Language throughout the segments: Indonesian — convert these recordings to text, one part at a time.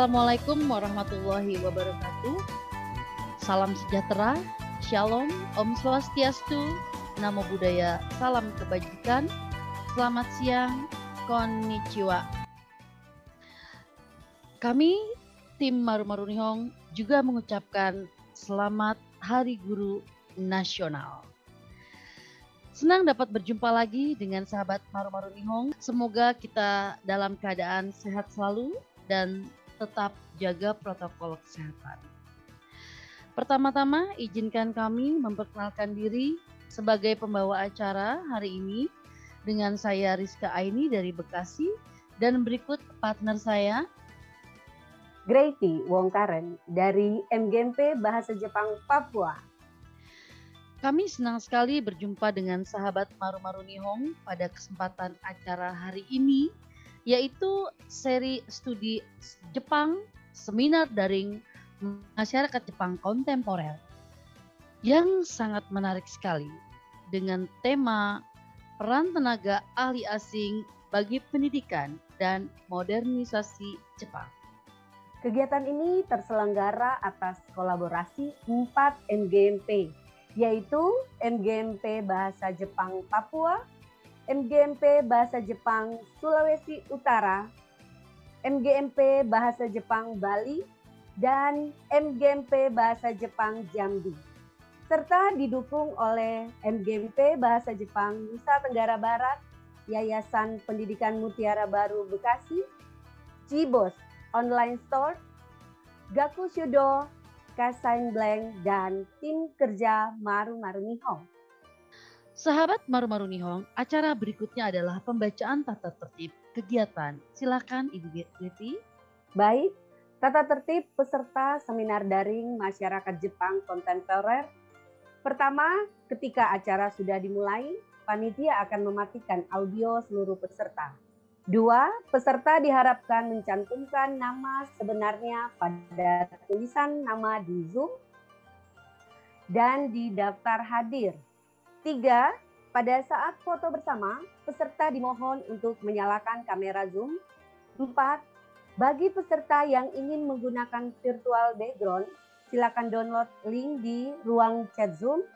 Assalamualaikum warahmatullahi wabarakatuh. Salam sejahtera, Shalom, Om Swastiastu, Namo Buddhaya, salam kebajikan. Selamat siang, Konnichiwa. Kami, tim Maru-Maru Nihong, juga mengucapkan selamat Hari Guru Nasional. Senang dapat berjumpa lagi dengan sahabat Maru-Maru Nihong. Semoga kita dalam keadaan sehat selalu dan tetap jaga protokol kesehatan. Pertama-tama izinkan kami memperkenalkan diri sebagai pembawa acara hari ini dengan saya Rizka Aini dari Bekasi dan berikut partner saya Greti Wongkaren dari MGMP Bahasa Jepang Papua. Kami senang sekali berjumpa dengan sahabat Maru-Maru Nihong pada kesempatan acara hari ini, yaitu seri studi Jepang seminar daring masyarakat Jepang kontemporer yang sangat menarik sekali dengan tema peran tenaga ahli asing bagi pendidikan dan modernisasi Jepang. Kegiatan ini terselenggara atas kolaborasi 4 MGMP, yaitu MGMP Bahasa Jepang Papua, MGMP Bahasa Jepang Sulawesi Utara, MGMP Bahasa Jepang Bali, dan MGMP Bahasa Jepang Jambi, serta didukung oleh MGMP Bahasa Jepang Nusa Tenggara Barat, Yayasan Pendidikan Mutiara Baru Bekasi, Cibos Online Store, Gakushudo, Kasain Blank, dan tim kerja Maru-Maru Nihong. Sahabat Maru-Maru Nihong, acara berikutnya adalah pembacaan tata tertib kegiatan. Silakan Ibu Greti. Baik, tata tertib peserta seminar daring masyarakat Jepang kontemporer. Pertama, ketika acara sudah dimulai, panitia akan mematikan audio seluruh peserta. 2, peserta diharapkan mencantumkan nama sebenarnya pada tulisan nama di Zoom dan di daftar hadir. 3, pada saat foto bersama, peserta dimohon untuk menyalakan kamera Zoom. 4, bagi peserta yang ingin menggunakan virtual background, silakan download link di ruang chat Zoom.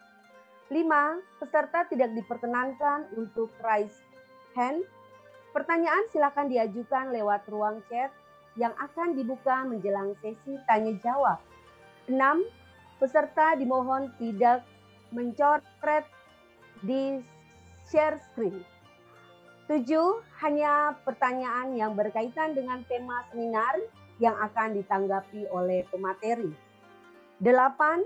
5, peserta tidak diperkenankan untuk raise hand. Pertanyaan silakan diajukan lewat ruang chat yang akan dibuka menjelang sesi tanya jawab. 6, peserta dimohon tidak mencoret di share screen. 7, hanya pertanyaan yang berkaitan dengan tema seminar yang akan ditanggapi oleh pemateri. 8,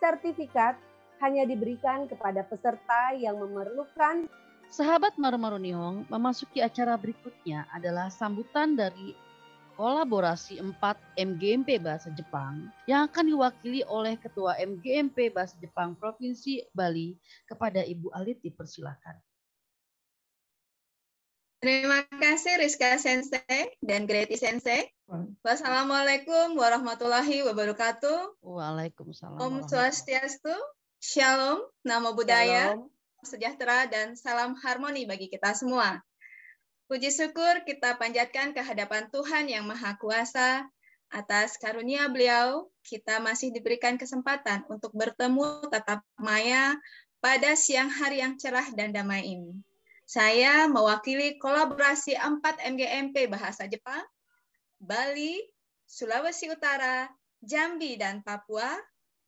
sertifikat hanya diberikan kepada peserta yang memerlukan. Sahabat Maru-Maru Nihong, memasuki acara berikutnya adalah sambutan dari kolaborasi 4 MGMP Bahasa Jepang yang akan diwakili oleh Ketua MGMP Bahasa Jepang Provinsi Bali. Kepada Ibu Alit dipersilakan. Terima kasih Rizka Sensei dan Greti Sensei. Wassalamualaikum warahmatullahi wabarakatuh. Waalaikumsalam. Om Swastiastu, Shalom, Namo Buddhaya, sejahtera dan salam harmoni bagi kita semua. Puji syukur kita panjatkan ke hadapan Tuhan Yang Maha Kuasa atas karunia Beliau, kita masih diberikan kesempatan untuk bertemu tatap maya pada siang hari yang cerah dan damai ini. Saya mewakili kolaborasi 4 MGMP Bahasa Jepang, Bali, Sulawesi Utara, Jambi, dan Papua,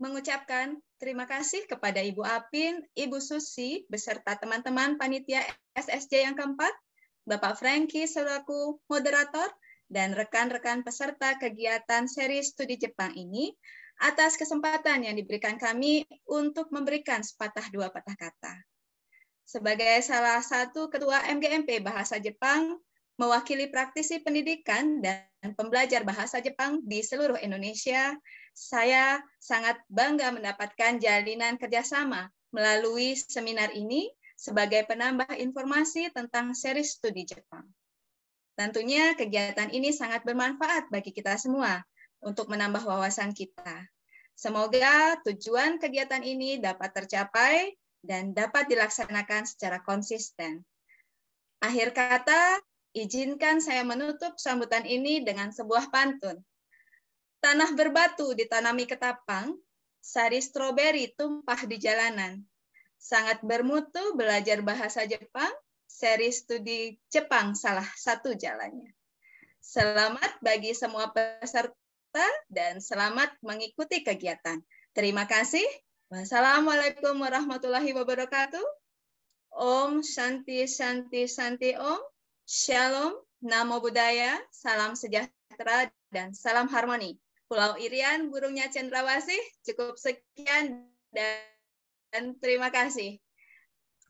mengucapkan terima kasih kepada Ibu Apin, Ibu Susi, beserta teman-teman panitia SSJ yang keempat, Bapak Franky selaku moderator, dan rekan-rekan peserta kegiatan seri studi Jepang ini atas kesempatan yang diberikan kami untuk memberikan sepatah dua patah kata. Sebagai salah satu ketua MGMP Bahasa Jepang, mewakili praktisi pendidikan dan pembelajar bahasa Jepang di seluruh Indonesia, saya sangat bangga mendapatkan jalinan kerjasama melalui seminar ini sebagai penambah informasi tentang seri studi Jepang. Tentunya kegiatan ini sangat bermanfaat bagi kita semua untuk menambah wawasan kita. Semoga tujuan kegiatan ini dapat tercapai dan dapat dilaksanakan secara konsisten. Akhir kata, Izinkan saya menutup sambutan ini dengan sebuah pantun. Tanah berbatu ditanami ketapang, sari stroberi tumpah di jalanan. Sangat bermutu belajar bahasa Jepang, seri studi Jepang salah satu jalannya. Selamat bagi semua peserta dan selamat mengikuti kegiatan. Terima kasih. Wassalamualaikum warahmatullahi wabarakatuh. Om Shanti Shanti Shanti Om. Shalom, Namo Buddhaya, salam sejahtera dan salam harmoni. Pulau Irian, burungnya cendrawasih. Cukup sekian dan terima kasih.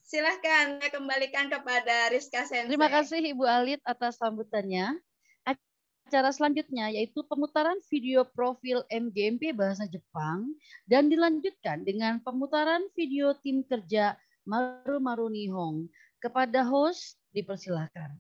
Silahkan saya kembalikan kepada Rizka Sensei. Terima kasih Ibu Alit atas sambutannya. Acara selanjutnya yaitu pemutaran video profil MGMP Bahasa Jepang dan dilanjutkan dengan pemutaran video tim kerja Maru Maru Nihong. Kepada host dipersilahkan.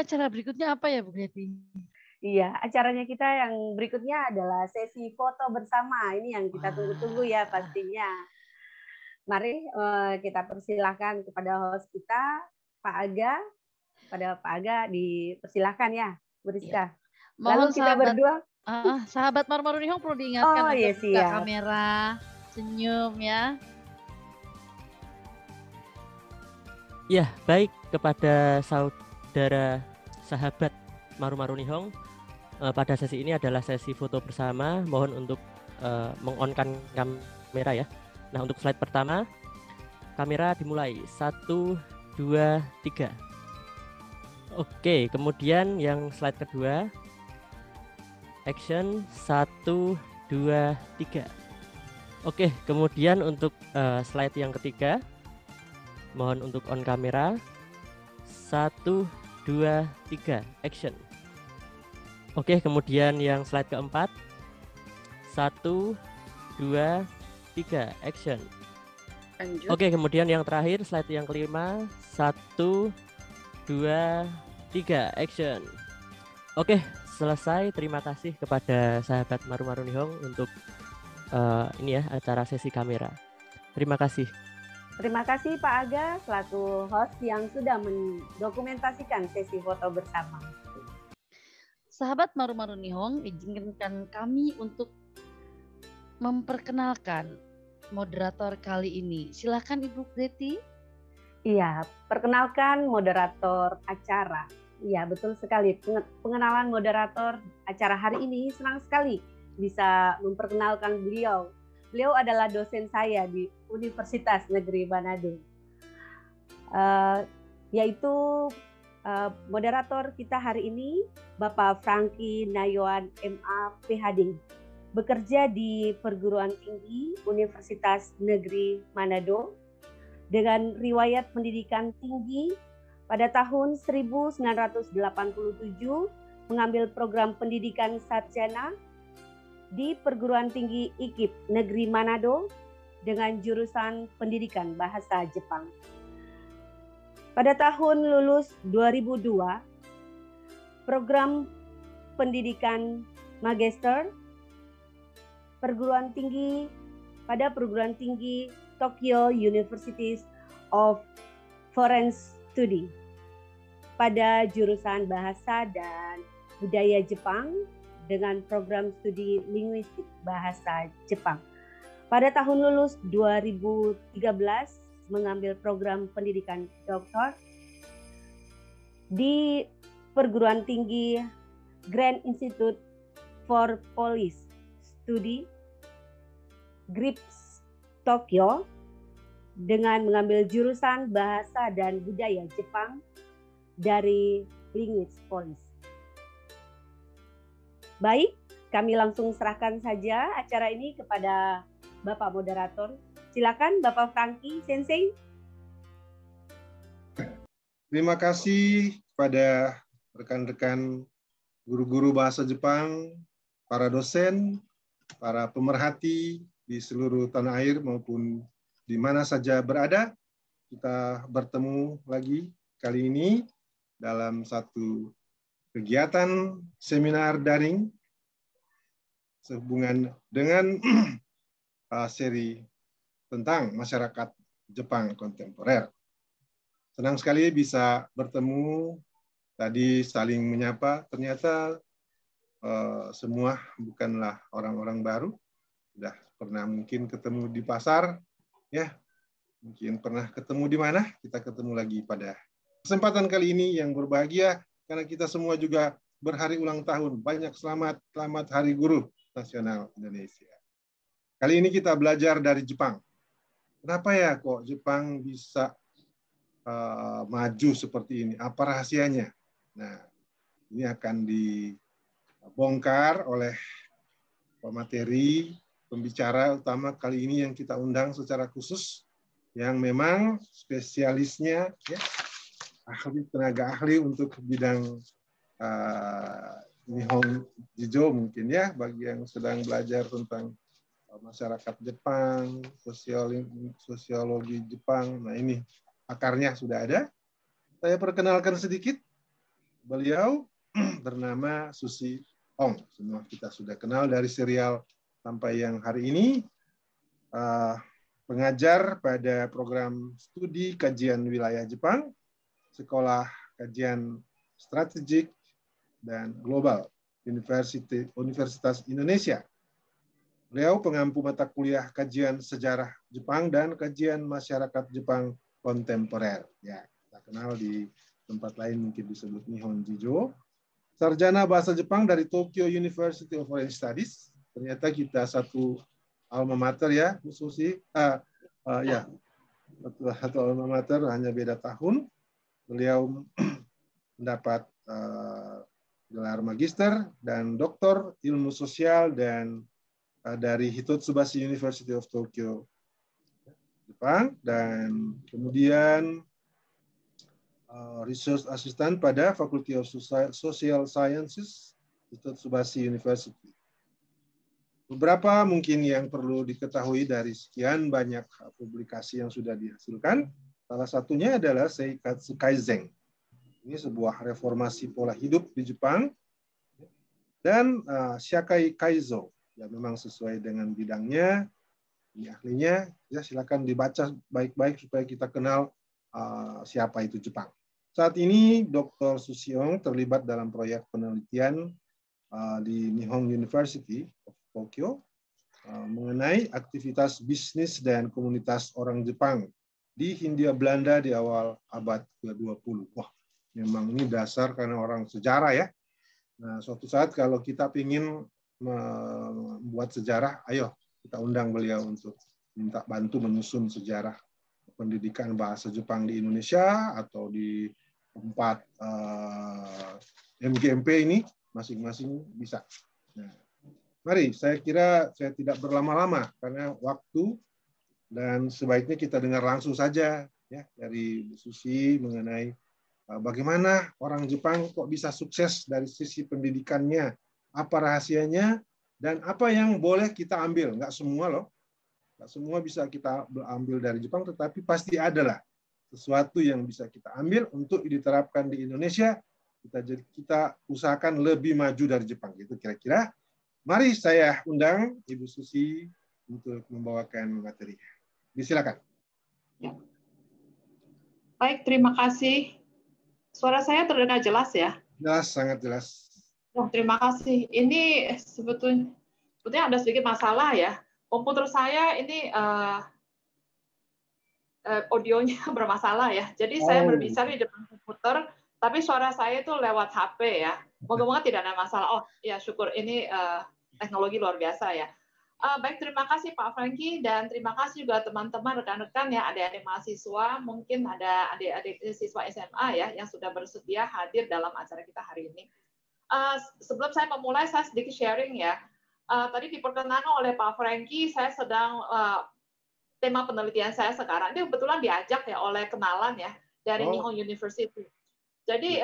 acara berikutnya apa ya Bu Greti? Iya, acaranya kita yang berikutnya adalah sesi foto bersama. Ini yang kita tunggu-tunggu ya pastinya. Mari kita persilahkan kepada host kita, Pak Aga. Pada Pak Aga dipersilahkan ya, Bu Rizka. Mohon Lalu kita berdua. Sahabat Marmaru Nihong perlu diingatkan untuk iya, buka siap. kamera, senyum ya. Ya, baik kepada saudara sahabat Maru-Maru Nihong. Pada sesi ini adalah sesi foto bersama. Mohon untuk meng-on-kan kamera ya. Nah, untuk slide pertama, kamera dimulai. 1, 2, 3. Oke, kemudian yang slide kedua, action 1, 2, 3. Oke, kemudian untuk slide yang ketiga, mohon untuk on kamera. 1, 2, 3, action. Oke, kemudian yang slide keempat, 1, 2, 3, action. Lanjut. Oke, kemudian yang terakhir slide yang kelima, 1, 2, 3, action. Oke, selesai. Terima kasih kepada sahabat Maru-Maru Nihong untuk ini ya, acara sesi kamera. Terima kasih. Terima kasih Pak Aga selaku host yang sudah mendokumentasikan sesi foto bersama. Sahabat Maru-Maru Nihong, izinkan kami untuk memperkenalkan moderator kali ini. Silakan Ibu Greti. Iya, perkenalkan moderator acara. Iya, betul sekali. Pengenalan moderator acara hari ini, senang sekali bisa memperkenalkan beliau. Beliau adalah dosen saya di Universitas Negeri Manado. Yaitu moderator kita hari ini, Bapak Franky Nayoan MA PhD. Bekerja di Perguruan Tinggi Universitas Negeri Manado dengan riwayat pendidikan tinggi. Pada tahun 1987 mengambil program pendidikan sarjana di Perguruan Tinggi IKIP Negeri Manado dengan jurusan pendidikan bahasa Jepang. Pada tahun lulus 2002, program pendidikan magister Perguruan Tinggi Tokyo University of Foreign Study pada jurusan bahasa dan budaya Jepang dengan program studi linguistik bahasa Jepang. Pada tahun lulus 2013 mengambil program pendidikan doktor di Perguruan Tinggi Grand Institute for Police Study GRIPS Tokyo dengan mengambil jurusan bahasa dan budaya Jepang dari Linguist Police. Baik, kami langsung serahkan saja acara ini kepada Bapak Moderator. Silakan Bapak Franky Sensei. Terima kasih kepada rekan-rekan guru-guru bahasa Jepang, para dosen, para pemerhati di seluruh tanah air maupun di mana saja berada. Kita bertemu lagi kali ini dalam satu kegiatan seminar daring sehubungan dengan seri tentang masyarakat Jepang kontemporer. Senang sekali bisa bertemu, tadi saling menyapa, ternyata semua bukanlah orang-orang baru, sudah pernah mungkin ketemu di pasar, ya, mungkin pernah ketemu di mana, kita ketemu lagi pada kesempatan kali ini yang berbahagia, karena kita semua juga berhari ulang tahun. Banyak selamat Hari Guru Nasional Indonesia. Kali ini kita belajar dari Jepang. Kenapa ya kok Jepang bisa maju seperti ini? Apa rahasianya? Nah, ini akan dibongkar oleh pemateri, pembicara utama kali ini yang kita undang secara khusus, yang memang spesialisnya, ya, tenaga ahli untuk bidang Nihon Jijo mungkin ya, bagi yang sedang belajar tentang masyarakat Jepang, sosiologi Jepang. Nah, ini akarnya sudah ada. Saya perkenalkan sedikit. beliau bernama Susi Ong. Semua kita sudah kenal dari serial sampai yang hari ini. Pengajar pada program studi kajian wilayah Jepang, Sekolah Kajian Strategik dan Global, Universitas Indonesia. Beliau pengampu mata kuliah kajian sejarah Jepang dan kajian masyarakat Jepang kontemporer. Ya, kita kenal di tempat lain mungkin disebut Nihon Jijo. Sarjana bahasa Jepang dari Tokyo University of Foreign Studies. Ternyata kita satu alma mater ya, Susi. Ya, satu alma mater, hanya beda tahun. Beliau mendapat gelar magister dan doktor ilmu sosial dan dari Hitotsubashi University of Tokyo, Jepang, dan kemudian research assistant pada Faculty of Social Sciences, Hitotsubashi University. Beberapa mungkin yang perlu diketahui dari sekian banyak publikasi yang sudah dihasilkan, salah satunya adalah Seikatsu Kaizen. Ini sebuah reformasi pola hidup di Jepang. Dan Shakai Kaizo, ya memang sesuai dengan bidangnya, ini ahlinya, ya silakan dibaca baik-baik supaya kita kenal siapa itu Jepang. Saat ini Dr. Susi Ong terlibat dalam proyek penelitian di Nihon University of Tokyo mengenai aktivitas bisnis dan komunitas orang Jepang di Hindia Belanda di awal abad ke-20. Wah, memang ini dasar karena orang sejarah ya. Nah, suatu saat kalau kita ingin membuat sejarah, ayo kita undang beliau untuk minta bantu menyusun sejarah pendidikan bahasa Jepang di Indonesia atau di tempat MGMP ini masing-masing bisa. Nah, mari, saya kira saya tidak berlama-lama karena waktu, dan sebaiknya kita dengar langsung saja ya dari Bu Susi mengenai bagaimana orang Jepang kok bisa sukses dari sisi pendidikannya, apa rahasianya, dan apa yang boleh kita ambil. Nggak semua loh, nggak semua bisa kita ambil dari Jepang, tetapi pasti adalah sesuatu yang bisa kita ambil untuk diterapkan di Indonesia. Kita usahakan lebih maju dari Jepang, gitu kira-kira. Mari saya undang Ibu Susi untuk membawakan materi. Silakan. Ya. Baik, terima kasih. Suara saya terdengar jelas ya? Jelas, sangat jelas. Oh, terima kasih. Ini sebetulnya ada sedikit masalah ya. Komputer saya ini audionya bermasalah ya. Jadi saya berbicara di depan komputer, tapi suara saya itu lewat HP ya. Moga-moga tidak ada masalah. Oh ya, syukur. Ini teknologi luar biasa ya. Baik, terima kasih Pak Franky, dan terima kasih juga teman-teman, rekan-rekan ya, adik-adik mahasiswa, mungkin ada adik-adik siswa SMA ya yang sudah bersedia hadir dalam acara kita hari ini. Sebelum saya memulai, saya sedikit sharing ya. Tadi diperkenalkan oleh Pak Franky, saya sedang tema penelitian saya sekarang ini kebetulan diajak ya oleh kenalan ya dari Nihon University. Jadi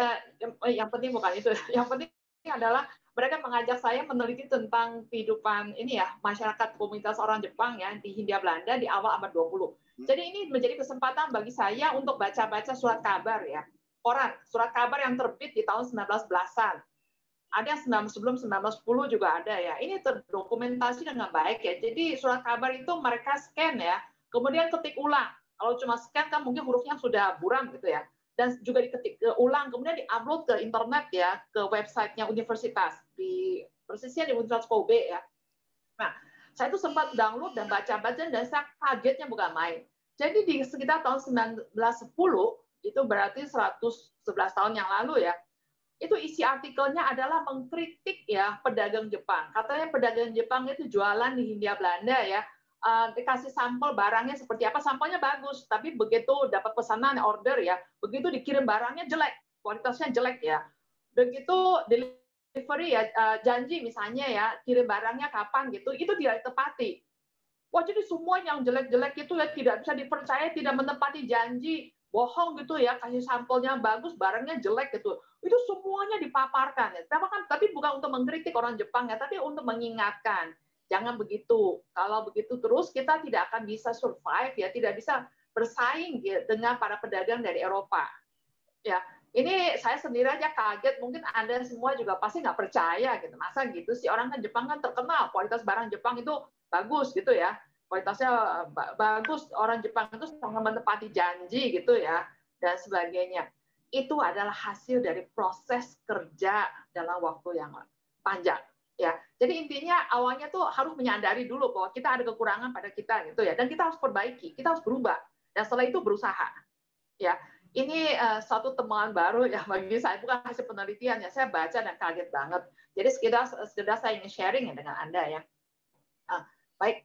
yang penting bukan itu, yang penting adalah mereka mengajak saya meneliti tentang kehidupan ini ya masyarakat komunitas orang Jepang ya di Hindia Belanda di awal abad 20. Jadi ini menjadi kesempatan bagi saya untuk baca-baca surat kabar ya, koran, surat kabar yang terbit di tahun 1910-an. Ada yang sebelum 1910 juga ada ya. Ini terdokumentasi dengan baik ya. Jadi surat kabar itu mereka scan ya, kemudian ketik ulang. Kalau cuma scan kan mungkin hurufnya sudah buram gitu ya. Dan juga diketik ulang, kemudian diupload ke internet ya, ke websitenya universitas, persisnya di Universitas Kobe ya. Nah, saya itu sempat download dan baca-baca, dan saya kagetnya bukan main. Jadi di sekitar tahun 1910, itu berarti 111 tahun yang lalu ya, itu isi artikelnya adalah mengkritik ya pedagang Jepang. Katanya pedagang Jepang itu jualan di Hindia Belanda ya, dikasih sampel barangnya seperti apa, sampelnya bagus, tapi begitu dapat pesanan order ya, begitu dikirim barangnya jelek, kualitasnya jelek ya. Begitu delivery ya, janji misalnya ya, kirim barangnya kapan gitu, itu tidak ditepati. Wah, jadi semua yang jelek-jelek itu ya tidak bisa dipercaya, tidak menepati janji, bohong gitu ya, kasih sampelnya bagus, barangnya jelek gitu. Itu semuanya dipaparkan ya. Tapi bukan untuk mengkritik orang Jepang ya, tapi untuk mengingatkan. Jangan begitu. Kalau begitu terus kita tidak akan bisa survive ya, tidak bisa bersaing ya, dengan para pedagang dari Eropa. Ya, Ini saya sendiri aja kaget, mungkin Anda semua juga pasti nggak percaya gitu. Masa gitu sih, orang kan Jepang kan terkenal, kualitas barang Jepang itu bagus gitu ya. Kualitasnya bagus, orang Jepang itu sangat menepati janji gitu ya, dan sebagainya. Itu adalah hasil dari proses kerja dalam waktu yang panjang. Ya, jadi intinya awalnya tuh harus menyadari dulu bahwa kita ada kekurangan pada kita gitu ya, dan kita harus perbaiki, kita harus berubah, dan setelah itu berusaha. Ya, ini suatu temuan baru ya bagi saya, bukan hasil penelitian ya, saya baca dan kaget banget. Jadi sekedar saya ingin sharing ya dengan Anda ya. Baik,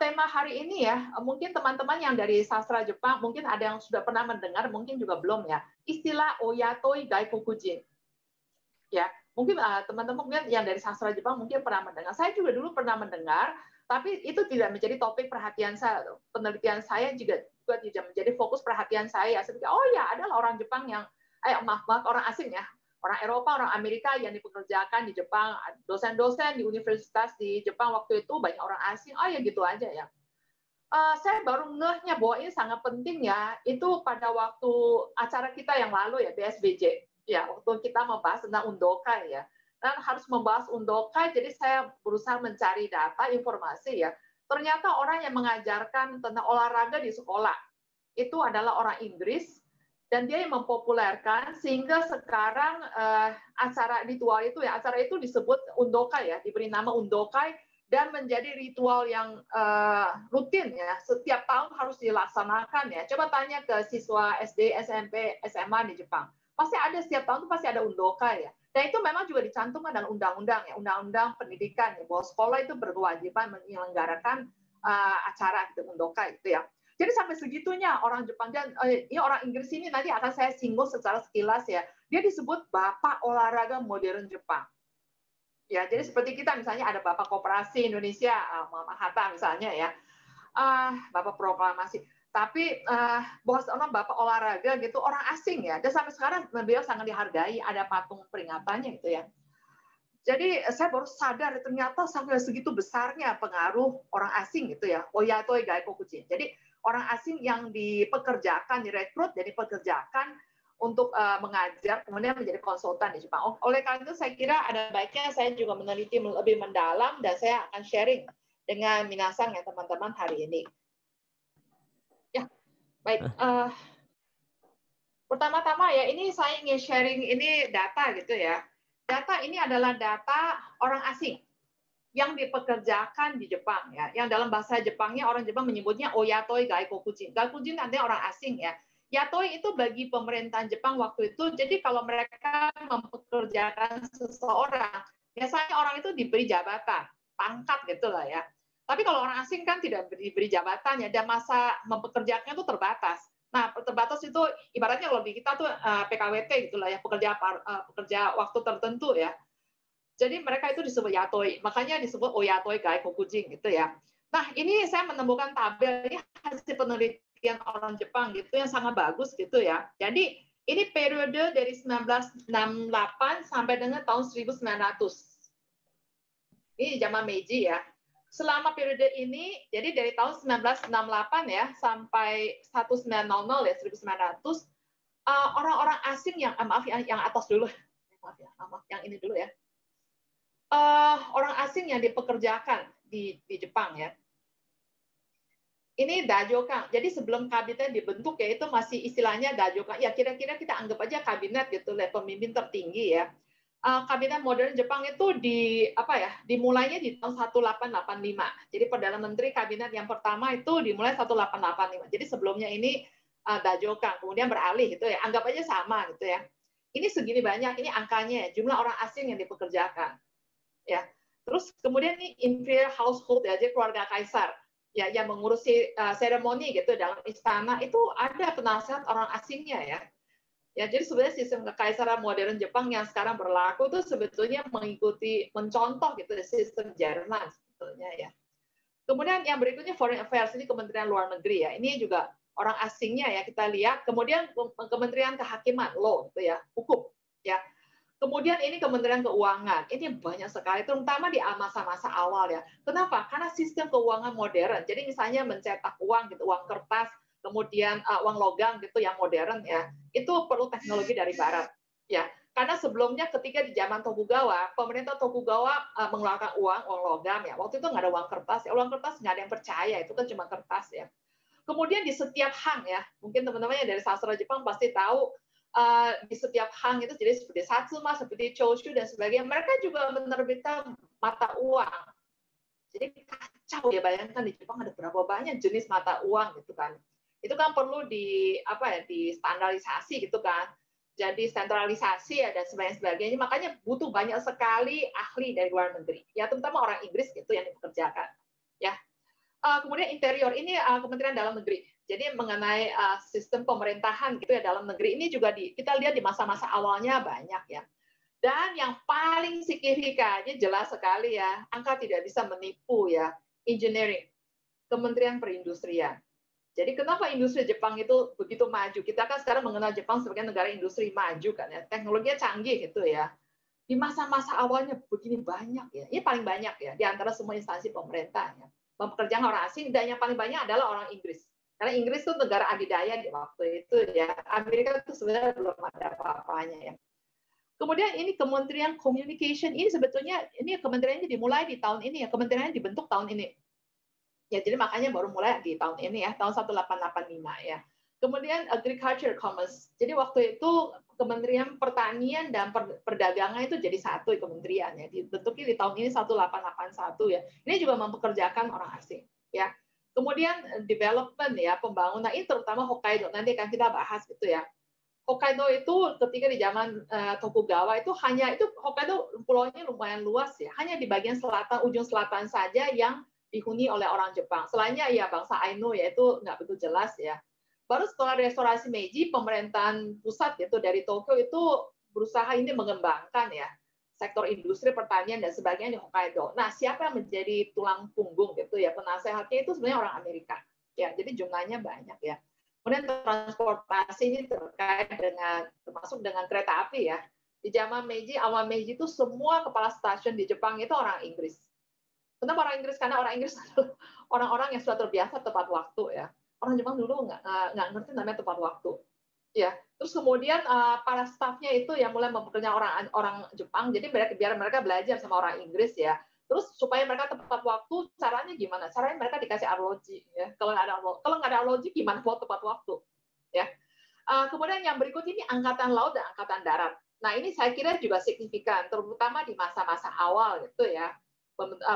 tema hari ini ya, mungkin teman-teman yang dari sastra Jepang mungkin ada yang sudah pernah mendengar, mungkin juga belum ya, istilah Oyatoi Gaikokujin. Ya, mungkin teman-teman mungkin yang dari sastra Jepang mungkin pernah mendengar. Saya juga dulu pernah mendengar, tapi itu tidak menjadi topik perhatian saya. Penelitian saya juga tidak menjadi fokus perhatian saya. Saya pikir, oh ya, adalah orang Jepang yang, maaf, orang asing ya, orang Eropa, orang Amerika yang dipekerjakan di Jepang, dosen-dosen di universitas di Jepang waktu itu banyak orang asing. Oh ya gitu aja ya. Saya baru ngehnya bahwa ini sangat penting ya, itu pada waktu acara kita yang lalu ya, BSBJ. Ya, waktu kita membahas tentang undokai ya. Dan harus membahas undokai, jadi saya berusaha mencari data, informasi ya. Ternyata orang yang mengajarkan tentang olahraga di sekolah itu adalah orang Inggris, dan dia yang mempopulerkan sehingga sekarang acara ritual itu ya, acara itu disebut undokai ya, diberi nama undokai dan menjadi ritual yang rutin ya, setiap tahun harus dilaksanakan ya. Coba tanya ke siswa SD, SMP, SMA di Jepang, pasti ada setiap tahun tuh pasti ada undokai ya. Dan itu memang juga dicantumkan dalam undang-undang ya, undang-undang pendidikan ya, bahwa sekolah itu berkewajiban menyelenggarakan acara gitu, undokai gitu ya. Jadi sampai segitunya orang Jepang, dan ini orang Inggris ini nanti akan saya singgung secara sekilas ya. Dia disebut Bapak Olahraga Modern Jepang. Ya, jadi seperti kita misalnya ada Bapak Koperasi Indonesia, Muhammad Hatta misalnya ya, Bapak Proklamasi. Tapi bos orang Bapak Olahraga gitu orang asing ya. Dan sampai sekarang beliau sangat dihargai, ada patung peringatannya gitu ya. Jadi saya baru sadar ternyata sampai segitu besarnya pengaruh orang asing gitu ya. Oyatoi Gaikokujin. Jadi orang asing yang dipekerjakan, direkrut dan dipekerjakan untuk mengajar, kemudian menjadi konsultan di Jepang. Oleh karena itu saya kira ada baiknya saya juga meneliti lebih mendalam dan saya akan sharing dengan minasan ya teman-teman hari ini. Ya, baik. Pertama-tama ya, ini saya ingin sharing ini data gitu ya. Data ini adalah data orang asing yang dipekerjakan di Jepang ya. Yang dalam bahasa Jepangnya orang Jepang menyebutnya Oyatoi Gaikokujin. Gaikokujin artinya orang asing ya. Yatoi itu bagi pemerintahan Jepang waktu itu. Jadi kalau mereka mempekerjakan seseorang, biasanya orang itu diberi jabatan, pangkat gitulah ya. Tapi kalau orang asing kan tidak diberi jabatannya dan masa mempekerjakannya itu terbatas. Nah, terbatas itu ibaratnya kalau di kita tuh PKWT gitulah ya, pekerja waktu tertentu ya. Jadi mereka itu disebut yatoi, makanya disebut oyatoi gaikokujin gitu ya. Nah, ini saya menemukan tabel ini hasil penelitian orang Jepang gitu yang sangat bagus gitu ya. Jadi ini periode dari 1968 sampai dengan tahun 1900. Ini zaman Meiji ya. Selama periode ini, jadi dari tahun 1968 ya sampai 1900 ya 1900, orang-orang asing yang maaf yang atas dulu, maaf ya, yang ini dulu ya. Orang asing yang dipekerjakan di Jepang ya. Ini dajokan. Jadi sebelum kabinet dibentuk ya itu masih istilahnya dajokan. Ya kira-kira kita anggap aja kabinet gitu, pemimpin tertinggi ya. Kabinet modern Jepang itu dimulainya di tahun 1885. Jadi Perdana Menteri kabinet yang pertama itu dimulai 1885. Jadi sebelumnya ini dajokan, kemudian beralih gitu ya. Anggap aja sama gitu ya. Ini segini banyak, ini angkanya jumlah orang asing yang dipekerjakan. Ya. Terus kemudian ini imperial household ya, jadi keluarga kaisar ya yang mengurusi seremoni gitu dalam istana itu ada penasehat orang asingnya ya. Ya, jadi sebenarnya sistem kekaisaran modern Jepang yang sekarang berlaku itu sebetulnya mencontoh gitu sistem Jerman sebetulnya ya. Kemudian yang berikutnya Foreign Affairs, ini Kementerian Luar Negeri ya. Ini juga orang asingnya ya kita lihat. Kemudian Kementerian Kehakiman, law gitu ya, hukum ya. Kemudian ini Kementerian Keuangan, ini banyak sekali, terutama di masa-masa awal ya. Kenapa? Karena sistem keuangan modern. Jadi misalnya mencetak uang gitu, uang kertas, kemudian uang logam gitu yang modern ya, itu perlu teknologi dari barat ya. Karena sebelumnya ketika di zaman Tokugawa, pemerintah Tokugawa mengeluarkan uang logam ya. Waktu itu nggak ada uang kertas ya. Uang kertas nggak ada yang percaya, itu kan cuma kertas ya. Kemudian di setiap hang ya, mungkin teman-teman yang dari sastra Jepang pasti tahu, di setiap hang itu jadi seperti Satsuma, seperti Choshu dan sebagainya. Mereka juga menerbitkan mata uang. Jadi kacau ya, bayangkan di Jepang ada berapa banyak jenis mata uang gitu kan. Itu kan perlu di standarisasi gitu kan. Jadi sentralisasi ya dan sebagainya. Makanya butuh banyak sekali ahli dari luar negeri. Ya terutama orang Inggris gitu yang dipekerjakan. Ya. Kemudian interior ini Kementerian Dalam Negeri. Jadi mengenai sistem pemerintahan gitu ya dalam negeri ini juga kita lihat di masa-masa awalnya banyak ya. Dan yang paling signifikannya jelas sekali ya, angka tidak bisa menipu ya, engineering, Kementerian Perindustrian. Jadi kenapa industri Jepang itu begitu maju? Kita kan sekarang mengenal Jepang sebagai negara industri maju kan ya, teknologinya canggih gitu ya. Di masa-masa awalnya begini banyak ya, ini paling banyak ya di antara semua instansi pemerintah ya. Mempekerjakan orang asing dan yang paling banyak adalah orang Inggris. Karena Inggris itu negara adidaya di waktu itu ya. Amerika itu sebenarnya belum ada apa-apanya ya. Kemudian ini Kementerian Communication ini sebetulnya ini kementeriannya dimulai di tahun ini ya, kementeriannya dibentuk tahun ini. Ya, jadi makanya baru mulai di tahun ini ya, tahun 1885 ya. Kemudian Agriculture Commerce. Jadi waktu itu Kementerian Pertanian dan Perdagangan itu jadi satu kementerian ya. Dibentuknya di tahun ini 1881 ya. Ini juga mempekerjakan orang asing ya. Kemudian development ya, pembangunan ini terutama Hokkaido. Nanti akan kita bahas gitu ya. Hokkaido itu ketika di zaman Tokugawa itu Hokkaido pulaunya lumayan luas ya, hanya di bagian selatan, ujung selatan saja yang dihuni oleh orang Jepang. Selainnya ya bangsa Ainu yaitu nggak begitu jelas ya. Baru setelah restorasi Meiji, pemerintahan pusat itu dari Tokyo itu berusaha ini mengembangkan ya sektor industri, pertanian dan sebagainya di Hokkaido. Nah, siapa yang menjadi tulang punggung gitu ya, penasehatnya itu sebenarnya orang Amerika. Ya, jadi jumlahnya banyak ya. Kemudian transportasi ini terkait dengan termasuk dengan kereta api ya. Di zaman Meiji, awal Meiji itu semua kepala stasiun di Jepang itu orang Inggris. Kenapa orang Inggris? Karena orang Inggris adalah orang-orang yang sudah terbiasa tepat waktu ya. Orang Jepang dulu nggak ngerti namanya tepat waktu. Ya, terus kemudian para stafnya itu yang mulai mempekerjakan orang Jepang, jadi biar mereka belajar sama orang Inggris ya. Terus supaya mereka tepat waktu, caranya gimana? Caranya mereka dikasih arloji ya. Kalau nggak ada arloji gimana mau tepat waktu? Ya. Kemudian yang berikut ini angkatan laut dan angkatan darat. Nah ini saya kira juga signifikan, terutama di masa-masa awal gitu ya.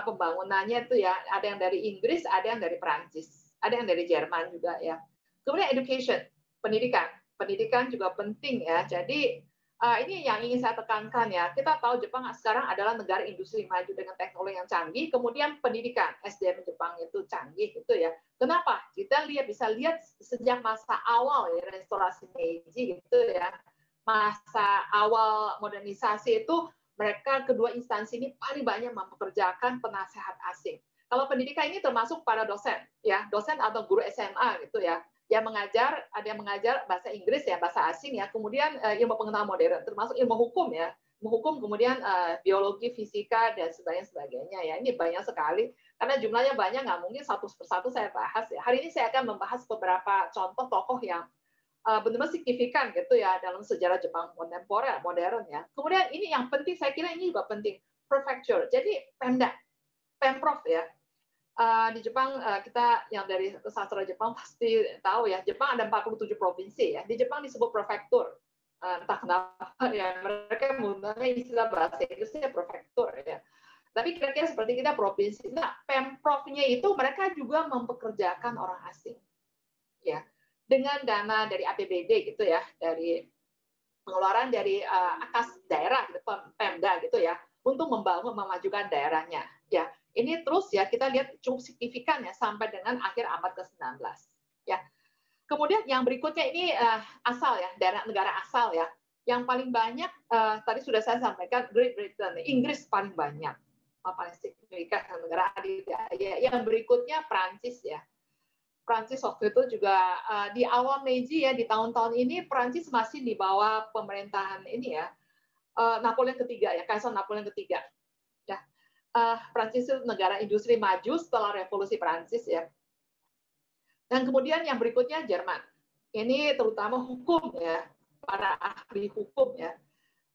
Pembangunannya itu ya ada yang dari Inggris, ada yang dari Perancis, ada yang dari Jerman juga ya. Kemudian education, pendidikan. Pendidikan juga penting ya. Jadi ini yang ingin saya tekankan ya. Kita tahu Jepang sekarang adalah negara industri maju dengan teknologi yang canggih. Kemudian pendidikan SDM Jepang itu canggih gitu ya. Kenapa? Kita bisa lihat sejak masa awal ya restorasi Meiji gitu ya. Masa awal modernisasi itu mereka kedua instansi ini paling banyak mempekerjakan penasehat asing. Kalau pendidikan ini termasuk para dosen ya, dosen atau guru SMA gitu ya. Yang mengajar, ada yang mengajar bahasa Inggris ya, bahasa asing ya, kemudian ilmu pengetahuan modern, termasuk ilmu hukum ya, ilmu hukum, kemudian biologi, fisika, dan sebagainya ya. Ini banyak sekali, karena jumlahnya banyak, nggak mungkin satu persatu saya bahas ya. Hari ini saya akan membahas beberapa contoh tokoh yang benar-benar signifikan gitu ya, dalam sejarah Jepang kontemporer, modern ya. Kemudian ini yang penting, saya kira ini juga penting, prefecture, jadi Pemda, Pemprov ya. Di Jepang kita yang dari sastra Jepang pasti tahu ya, Jepang ada 47 provinsi ya. Di Jepang disebut prefektur. Entah kenapa ya, mereka menggunakan istilah bahasa Inggrisnya prefektur ya. Tapi kira-kira seperti kita provinsi. Nah, Pemprovnya itu mereka juga mempekerjakan orang asing. Ya. Dengan dana dari APBD gitu ya, dari pengeluaran dari akas daerah gitu, Pemda gitu ya, untuk membangun memajukan daerahnya. Ya. Ini terus ya kita lihat cukup signifikan ya sampai dengan akhir abad ke-19 ya. Kemudian yang berikutnya ini asal ya, daerah negara asal ya. Yang paling banyak tadi sudah saya sampaikan Great Britain, Inggris paling banyak. Paling signifikan negara adidaya. Yang berikutnya Prancis ya. Prancis waktu itu juga di awal Meiji ya, di tahun-tahun ini Prancis masih di bawah pemerintahan ini ya. Napoleon ketiga ya, Kaisar Napoleon ketiga. Ya. Prancis itu negara industri maju setelah revolusi Prancis ya. Dan kemudian yang berikutnya Jerman. Ini terutama hukum ya, para ahli hukum ya,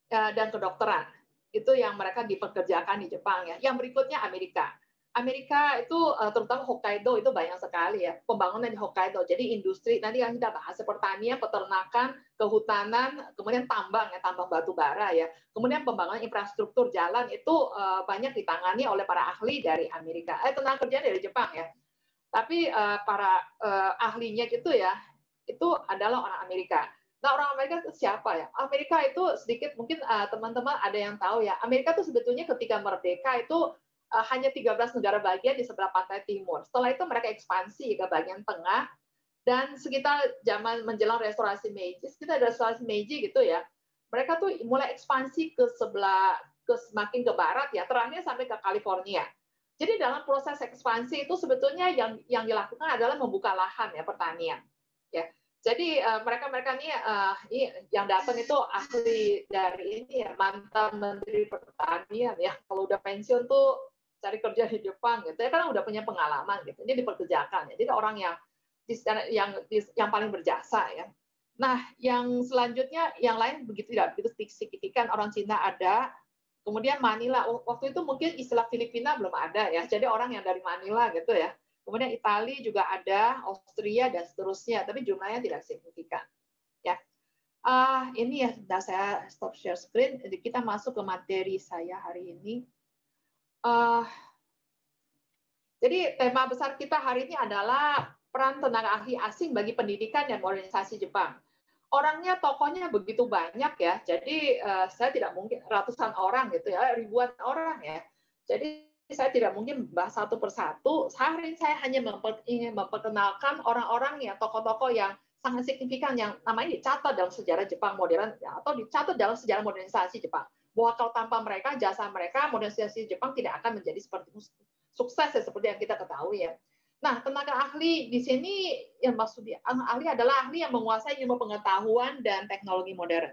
dan kedokteran. Itu yang mereka dipekerjakan di Jepang ya. Yang berikutnya Amerika. Amerika itu terutama Hokkaido itu banyak sekali ya pembangunan di Hokkaido. Jadi industri nanti yang kita bahas pertanian, peternakan, kehutanan, kemudian tambang ya, tambang batu bara ya. Kemudian pembangunan infrastruktur jalan itu banyak ditangani oleh para ahli dari Amerika. Tenaga kerja dari Jepang ya. Tapi para ahlinya gitu ya, itu adalah orang Amerika. Nah, orang Amerika itu siapa ya? Amerika itu sedikit mungkin teman-teman ada yang tahu ya. Amerika itu sebetulnya ketika merdeka itu hanya 13 negara bagian di sebelah pantai timur. Setelah itu mereka ekspansi ke bagian tengah, dan sekitar zaman menjelang restorasi Meiji, sekitar restorasi Meiji gitu ya, mereka tuh mulai ekspansi ke sebelah, semakin ke barat ya, terakhir sampai ke California. Jadi dalam proses ekspansi itu sebetulnya yang dilakukan adalah membuka lahan ya, pertanian. Ya. Jadi mereka ini yang datang itu ahli dari ini ya, mantan Menteri Pertanian ya. Kalau udah pensiun tuh cari kerja di Jepang gitu ya, karena udah punya pengalaman gitu. Ini dipekerjakan ya. Jadi orang yang paling berjasa ya. Nah, yang selanjutnya yang lain tidak begitu signifikan. Orang Cina ada, kemudian Manila waktu itu mungkin istilah Filipina belum ada ya. Jadi orang yang dari Manila gitu ya. Kemudian Italia juga ada, Austria dan seterusnya, tapi jumlahnya tidak signifikan. Ya. Ini ya, sudah saya stop share screen. Jadi kita masuk ke materi saya hari ini. Jadi tema besar kita hari ini adalah peran tenaga ahli asing bagi pendidikan dan modernisasi Jepang. Orangnya, tokohnya begitu banyak ya, jadi saya tidak mungkin ratusan orang gitu ya, ribuan orang ya. Jadi saya tidak mungkin bahas satu persatu. Hari ini saya hanya ingin memperkenalkan orang-orang yang tokoh-tokoh yang sangat signifikan yang namanya dicatat dalam sejarah Jepang modern ya, atau dicatat dalam sejarah modernisasi Jepang. Bahwa kalau tanpa mereka, jasa mereka, modernisasi Jepang tidak akan menjadi seperti sukses ya, seperti yang kita ketahui ya. Nah, tenaga ahli di sini yang maksudnya ahli adalah ahli yang menguasai ilmu pengetahuan dan teknologi modern.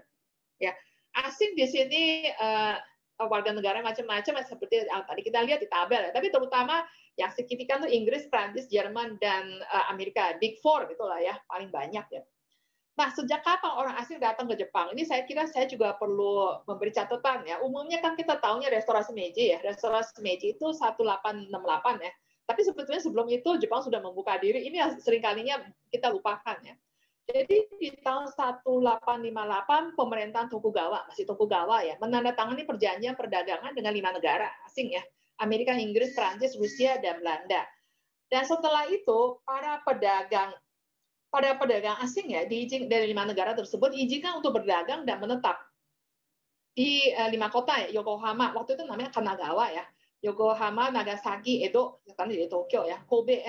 Ya, asing di sini warga negara macam-macam seperti yang tadi kita lihat di tabel ya. Tapi terutama yang signifikan itu Inggris, Prancis, Jerman dan Amerika, Big Four gitulah ya, paling banyak ya. Nah, sejak kapan orang asing datang ke Jepang? Ini saya kira saya juga perlu memberi catatan ya. Umumnya kan kita tahunya restorasi Meiji ya. Restorasi Meiji itu 1868 ya. Tapi sebetulnya sebelum itu Jepang sudah membuka diri. Ini yang seringkalinya kita lupakan ya. Jadi di tahun 1858 pemerintahan Tokugawa, masih Tokugawa ya, menandatangani perjanjian perdagangan dengan 5 negara asing ya. Amerika, Inggris, Prancis, Rusia, dan Belanda. Dan setelah itu para pedagang asing ya diizin dari 5 negara tersebut diizinkan untuk berdagang dan menetap di 5 kota ya, Yokohama waktu itu namanya Kanagawa ya, Yokohama, Nagasaki, Edo sekarang jadi Tokyo ya, Kobe,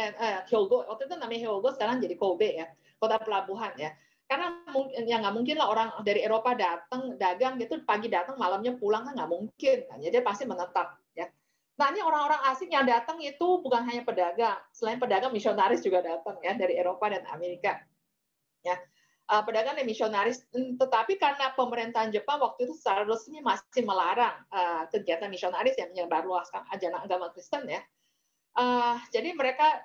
Hyogo waktu itu namanya Hyogo sekarang jadi Kobe ya, kota pelabuhan ya. Karena ya nggak mungkin lah orang dari Eropa datang dagang gitu pagi datang malamnya pulang kan nggak mungkin kan, jadi pasti menetap ya. Nah, ini orang-orang asing yang datang itu bukan hanya pedagang, selain pedagang misionaris juga datang ya dari Eropa dan Amerika. Ya, pedagang dan misionaris, tetapi karena pemerintahan Jepang waktu itu secara resmi masih melarang kegiatan misionaris yang menyebarluaskan ajaran agama Kristen ya. Jadi mereka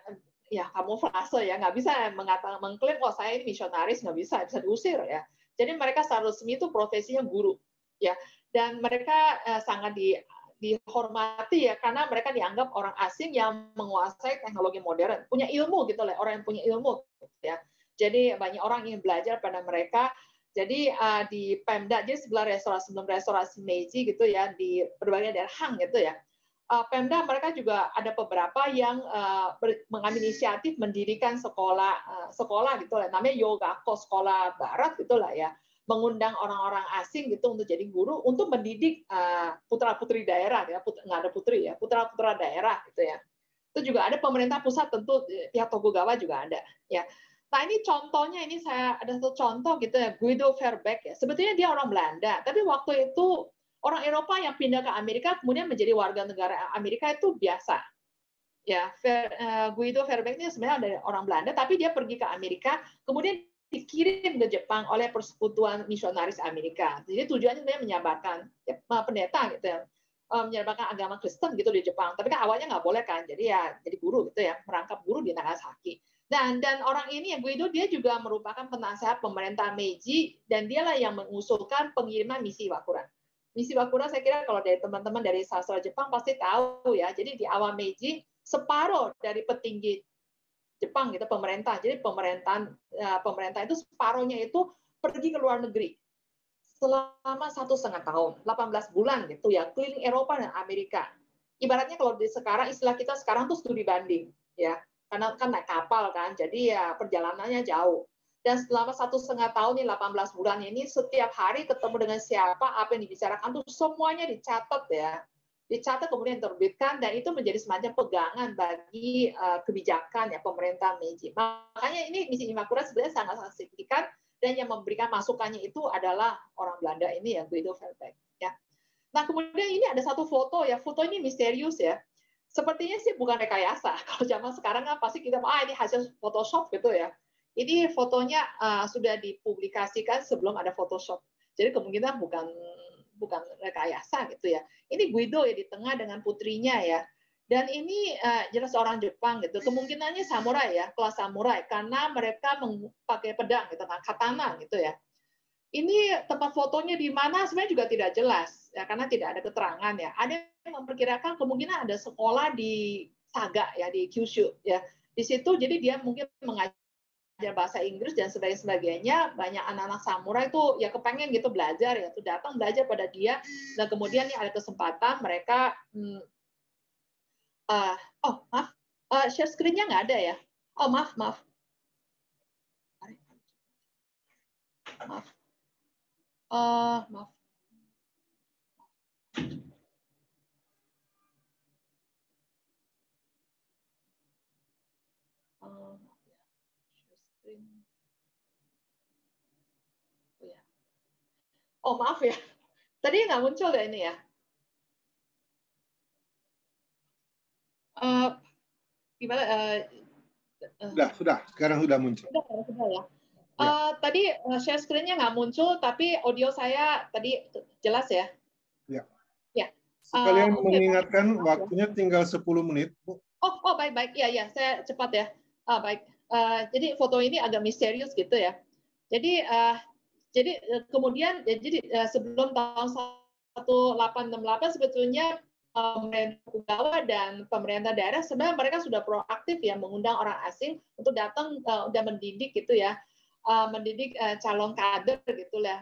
ya kamuflase ya, nggak bisa mengklaim oh saya ini misionaris, nggak bisa diusir ya. Jadi mereka secara resmi itu profesinya guru ya, dan mereka sangat dihormati ya karena mereka dianggap orang asing yang menguasai teknologi modern, punya ilmu gitu lah, orang yang punya ilmu ya. Jadi banyak orang ingin belajar pada mereka. Jadi di Pemda, jadi sebelum restorasi Meiji gitu ya, di berbagai daerah Hang gitu ya, Pemda mereka juga ada beberapa yang mengambil inisiatif mendirikan sekolah gitu lah, namanya Yogako Sekolah Barat gitulah ya, mengundang orang-orang asing gitu untuk jadi guru untuk mendidik putra-putri daerah ya, nggak ada putri ya, putra-putra daerah gitu ya. Itu juga ada pemerintah pusat, tentu pihak Tokugawa juga ada ya. Nah, ini contohnya, ini saya ada satu contoh gitu ya, Guido Verbeek ya. Sebetulnya dia orang Belanda, tapi waktu itu orang Eropa yang pindah ke Amerika kemudian menjadi warga negara Amerika itu biasa. Ya, Guido Verbeek ini sebenarnya dari orang Belanda, tapi dia pergi ke Amerika, kemudian dikirim ke Jepang oleh Persekutuan Misionaris Amerika. Jadi tujuannya sebenarnya menyebarkan pendeta gitu ya, menyebarkan agama Kristen gitu di Jepang. Tapi kan awalnya nggak boleh kan, jadi ya jadi guru gitu ya, merangkap guru di Nagasaki. Dan orang ini yang Guido dia juga merupakan penasehat pemerintah Meiji dan dialah yang mengusulkan pengiriman misi Wakura. Misi Wakura saya kira kalau dari teman-teman dari sastra Jepang pasti tahu ya. Jadi di awal Meiji separuh dari petinggi Jepang gitu pemerintah. Jadi pemerintah itu separuhnya itu pergi ke luar negeri selama 1,5 tahun, 18 bulan gitu ya, keliling Eropa dan Amerika. Ibaratnya kalau di sekarang istilah kita sekarang tuh studi banding ya. Karena kan naik kapal kan, jadi ya perjalanannya jauh. Dan selama 1,5 tahun ini 18 bulan ini setiap hari ketemu dengan siapa, apa yang dibicarakan tuh semuanya dicatat ya, dicatat kemudian diterbitkan dan itu menjadi semacam pegangan bagi kebijakan ya pemerintah Meiji. Makanya ini misi Imakura sebenarnya sangat signifikan dan yang memberikan masukannya itu adalah orang Belanda ini ya Guido Verbeek ya. Nah kemudian ini ada satu foto ya, foto ini misterius ya. Sepertinya sih bukan rekayasa. Kalau zaman sekarang kan pasti kita ini hasil Photoshop gitu ya. Ini fotonya sudah dipublikasikan sebelum ada Photoshop. Jadi kemungkinan bukan rekayasa gitu ya. Ini Guido ya di tengah dengan putrinya ya. Dan ini jelas orang Jepang gitu. Kemungkinannya samurai ya, kelas samurai karena mereka pakai pedang gitu, katana gitu ya. Ini tempat fotonya di mana sebenarnya juga tidak jelas ya karena tidak ada keterangan ya. Ada yang memperkirakan kemungkinan ada sekolah di Saga ya di Kyushu ya. Di situ jadi dia mungkin mengajar bahasa Inggris dan sebagainya. Banyak anak-anak samurai itu ya kepengen gitu belajar ya, tuh datang belajar pada dia dan kemudian nih ada kesempatan mereka maaf share screen-nya nggak ada ya. Oh maaf. Maaf. Oh maaf ya, tadi nggak muncul ya ini ya. Gimana? Sudah. Sekarang sudah muncul. Sudah ya. Tadi share screen-nya nggak muncul, tapi audio saya tadi jelas ya. Ya. Sekalian mengingatkan waktunya tinggal 10 menit. Oh baik. Ya, saya cepat ya. Baik. Jadi foto ini agak misterius gitu ya. Jadi kemudian jadi sebelum tahun 1868 sebetulnya pemerintah Tokugawa dan pemerintah daerah sebenarnya mereka sudah proaktif ya mengundang orang asing untuk datang dan mendidik gitu ya, mendidik calon kader gitulah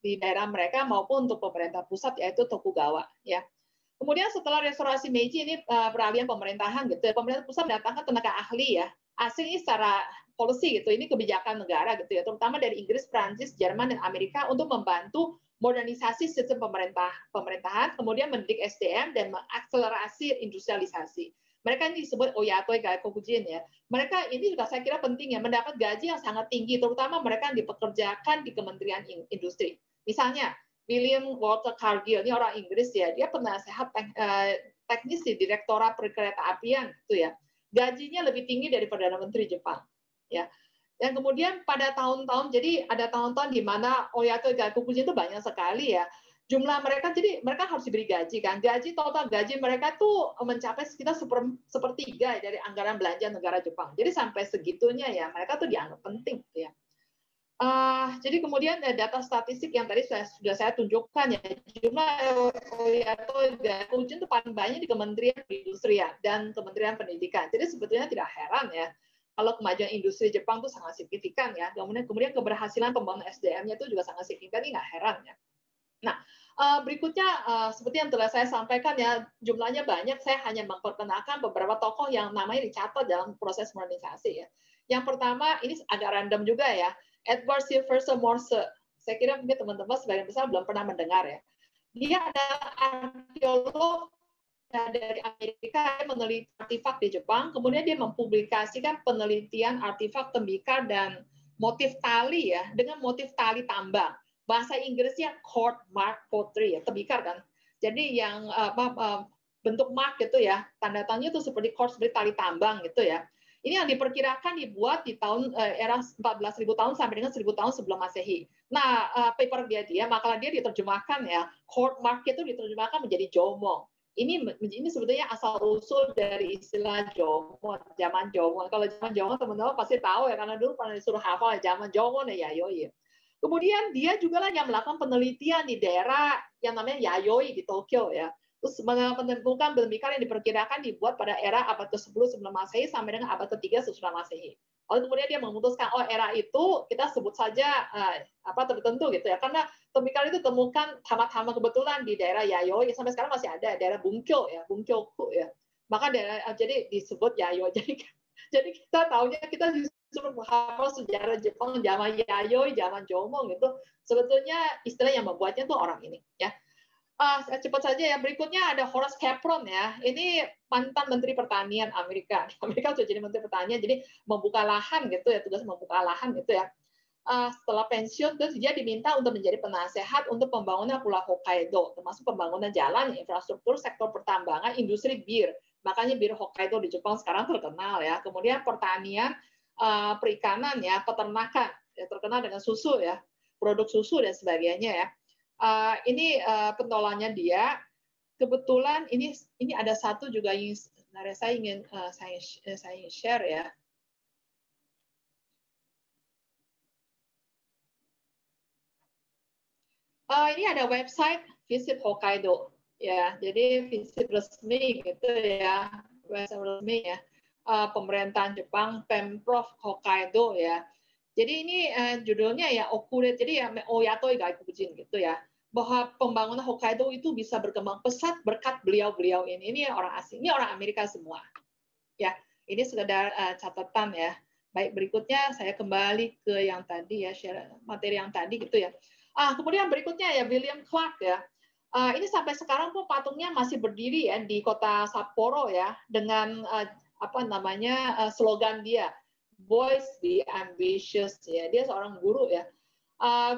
di daerah mereka maupun untuk pemerintah pusat yaitu Tokugawa ya. Kemudian setelah restorasi Meiji ini peralihan pemerintahan gitu ya, pemerintah pusat mendatangkan tenaga ahli ya asing ini secara policy gitu, ini kebijakan negara gitu ya, terutama dari Inggris, Prancis, Jerman dan Amerika untuk membantu modernisasi sistem pemerintahan, kemudian mendidik SDM dan mengakselerasi industrialisasi. Mereka ini disebut Oyatoi Gaikokujin ya. Mereka ini juga saya kira penting ya, mendapat gaji yang sangat tinggi, terutama mereka yang dipekerjakan di Kementerian Industri. Misalnya William Walter Cargill, ini orang Inggris ya, dia penasehat teknis di Direktorat Perkereta-apian gitu ya. Gajinya lebih tinggi dari Perdana Menteri Jepang ya. Dan kemudian pada tahun-tahun, jadi ada tahun-tahun di mana Oyatoi Gaikokujin itu banyak sekali ya. Jumlah mereka, jadi mereka harus diberi gaji kan. Total gaji mereka tuh mencapai sekitar sepertiga dari anggaran belanja negara Jepang. Jadi sampai segitunya ya, mereka tuh dianggap penting ya. Jadi kemudian data statistik yang tadi sudah saya tunjukkan ya, jumlah Oyatoi Gaikokujin itu paling banyak di Kementerian Perindustrian dan Kementerian Pendidikan. Jadi sebetulnya tidak heran ya kalau kemajuan industri Jepang itu sangat signifikan ya. Kemudian keberhasilan pembangunan SDM-nya itu juga sangat signifikan, ini nggak heran ya. Nah, berikutnya seperti yang telah saya sampaikan ya, jumlahnya banyak. Saya hanya memperkenalkan beberapa tokoh yang namanya dicatat dalam proses modernisasi ya. Yang pertama ini agak random juga ya. Edward Silverson Morse. Saya kira mungkin teman-teman sebagian besar belum pernah mendengar ya. Dia adalah arkeolog dari Amerika yang meneliti artefak di Jepang, kemudian dia mempublikasikan penelitian artefak tembikar dan motif tali ya, dengan motif tali tambang. Bahasa Inggrisnya cord mark pottery ya, tembikar kan. Jadi yang bentuk mark gitu ya, tanda-tandanya itu seperti cord, seperti tali tambang gitu ya. Ini yang diperkirakan dibuat di tahun era 14.000 tahun sampai dengan 1.000 tahun sebelum Masehi. Nah, paper makalah dia diterjemahkan ya, cord mark itu diterjemahkan menjadi jomong. Ini sebetulnya asal usul dari istilah Jomon, zaman Jomon. Kalau zaman Jomon teman-teman pasti tahu ya, karena dulu pernah disuruh hafal zaman Jomon ya Yayoi. Kemudian dia juga lah yang melakukan penelitian di daerah yang namanya Yayoi di Tokyo ya. Terus menentukan benda yang diperkirakan dibuat pada era abad ke-10 sebelum Masehi sampai dengan abad ke-3 sesudah Masehi. Lalu kemudian dia memutuskan, oh era itu kita sebut saja tertentu gitu ya, karena tembikar itu temukan hama-hama kebetulan di daerah Yayoi, sampai sekarang masih ada daerah Bunkyo ya, Bunkyoku ya. Maka jadi disebut Yayoi. Jadi kita tahunya kita disuruh menghafal sejarah Jepang zaman Yayoi, zaman Jomon gitu. Sebetulnya istilah yang membuatnya tuh orang ini ya. Cepat saja ya. Berikutnya ada Horace Capron ya. Ini mantan Menteri Pertanian Amerika. Amerika sudah jadi Menteri Pertanian, jadi membuka lahan gitu ya, tugas membuka lahan gitu ya. Setelah pensiun, terus dia diminta untuk menjadi penasehat untuk pembangunan Pulau Hokkaido, termasuk pembangunan jalan, infrastruktur, sektor pertambangan, industri bir. Makanya bir Hokkaido di Jepang sekarang terkenal ya. Kemudian pertanian, perikanan ya, peternakan, ya, terkenal dengan susu ya, produk susu dan sebagainya ya. Ini pentolannya dia. Kebetulan ini ada satu juga yang saya ingin saya share ya. Ini ada website Visit Hokkaido ya. Jadi visit resmi gitu ya, website resmi ya. Pemerintahan Jepang, Pemprov Hokkaido ya. Jadi ini judulnya ya Okure, jadi ya Oyatoi Gaikukujin gitu ya. Bahwa pembangunan Hokkaido itu bisa berkembang pesat berkat beliau-beliau ini. Ini orang asing, ini orang Amerika semua. Ya, ini sekedar catatan ya. Baik, berikutnya saya kembali ke yang tadi ya, share materi yang tadi gitu ya. Kemudian berikutnya ya William Clark ya. Ini sampai sekarang pun patungnya masih berdiri ya di kota Sapporo ya, dengan slogan dia, Boys Be Ambitious ya. Dia seorang guru ya.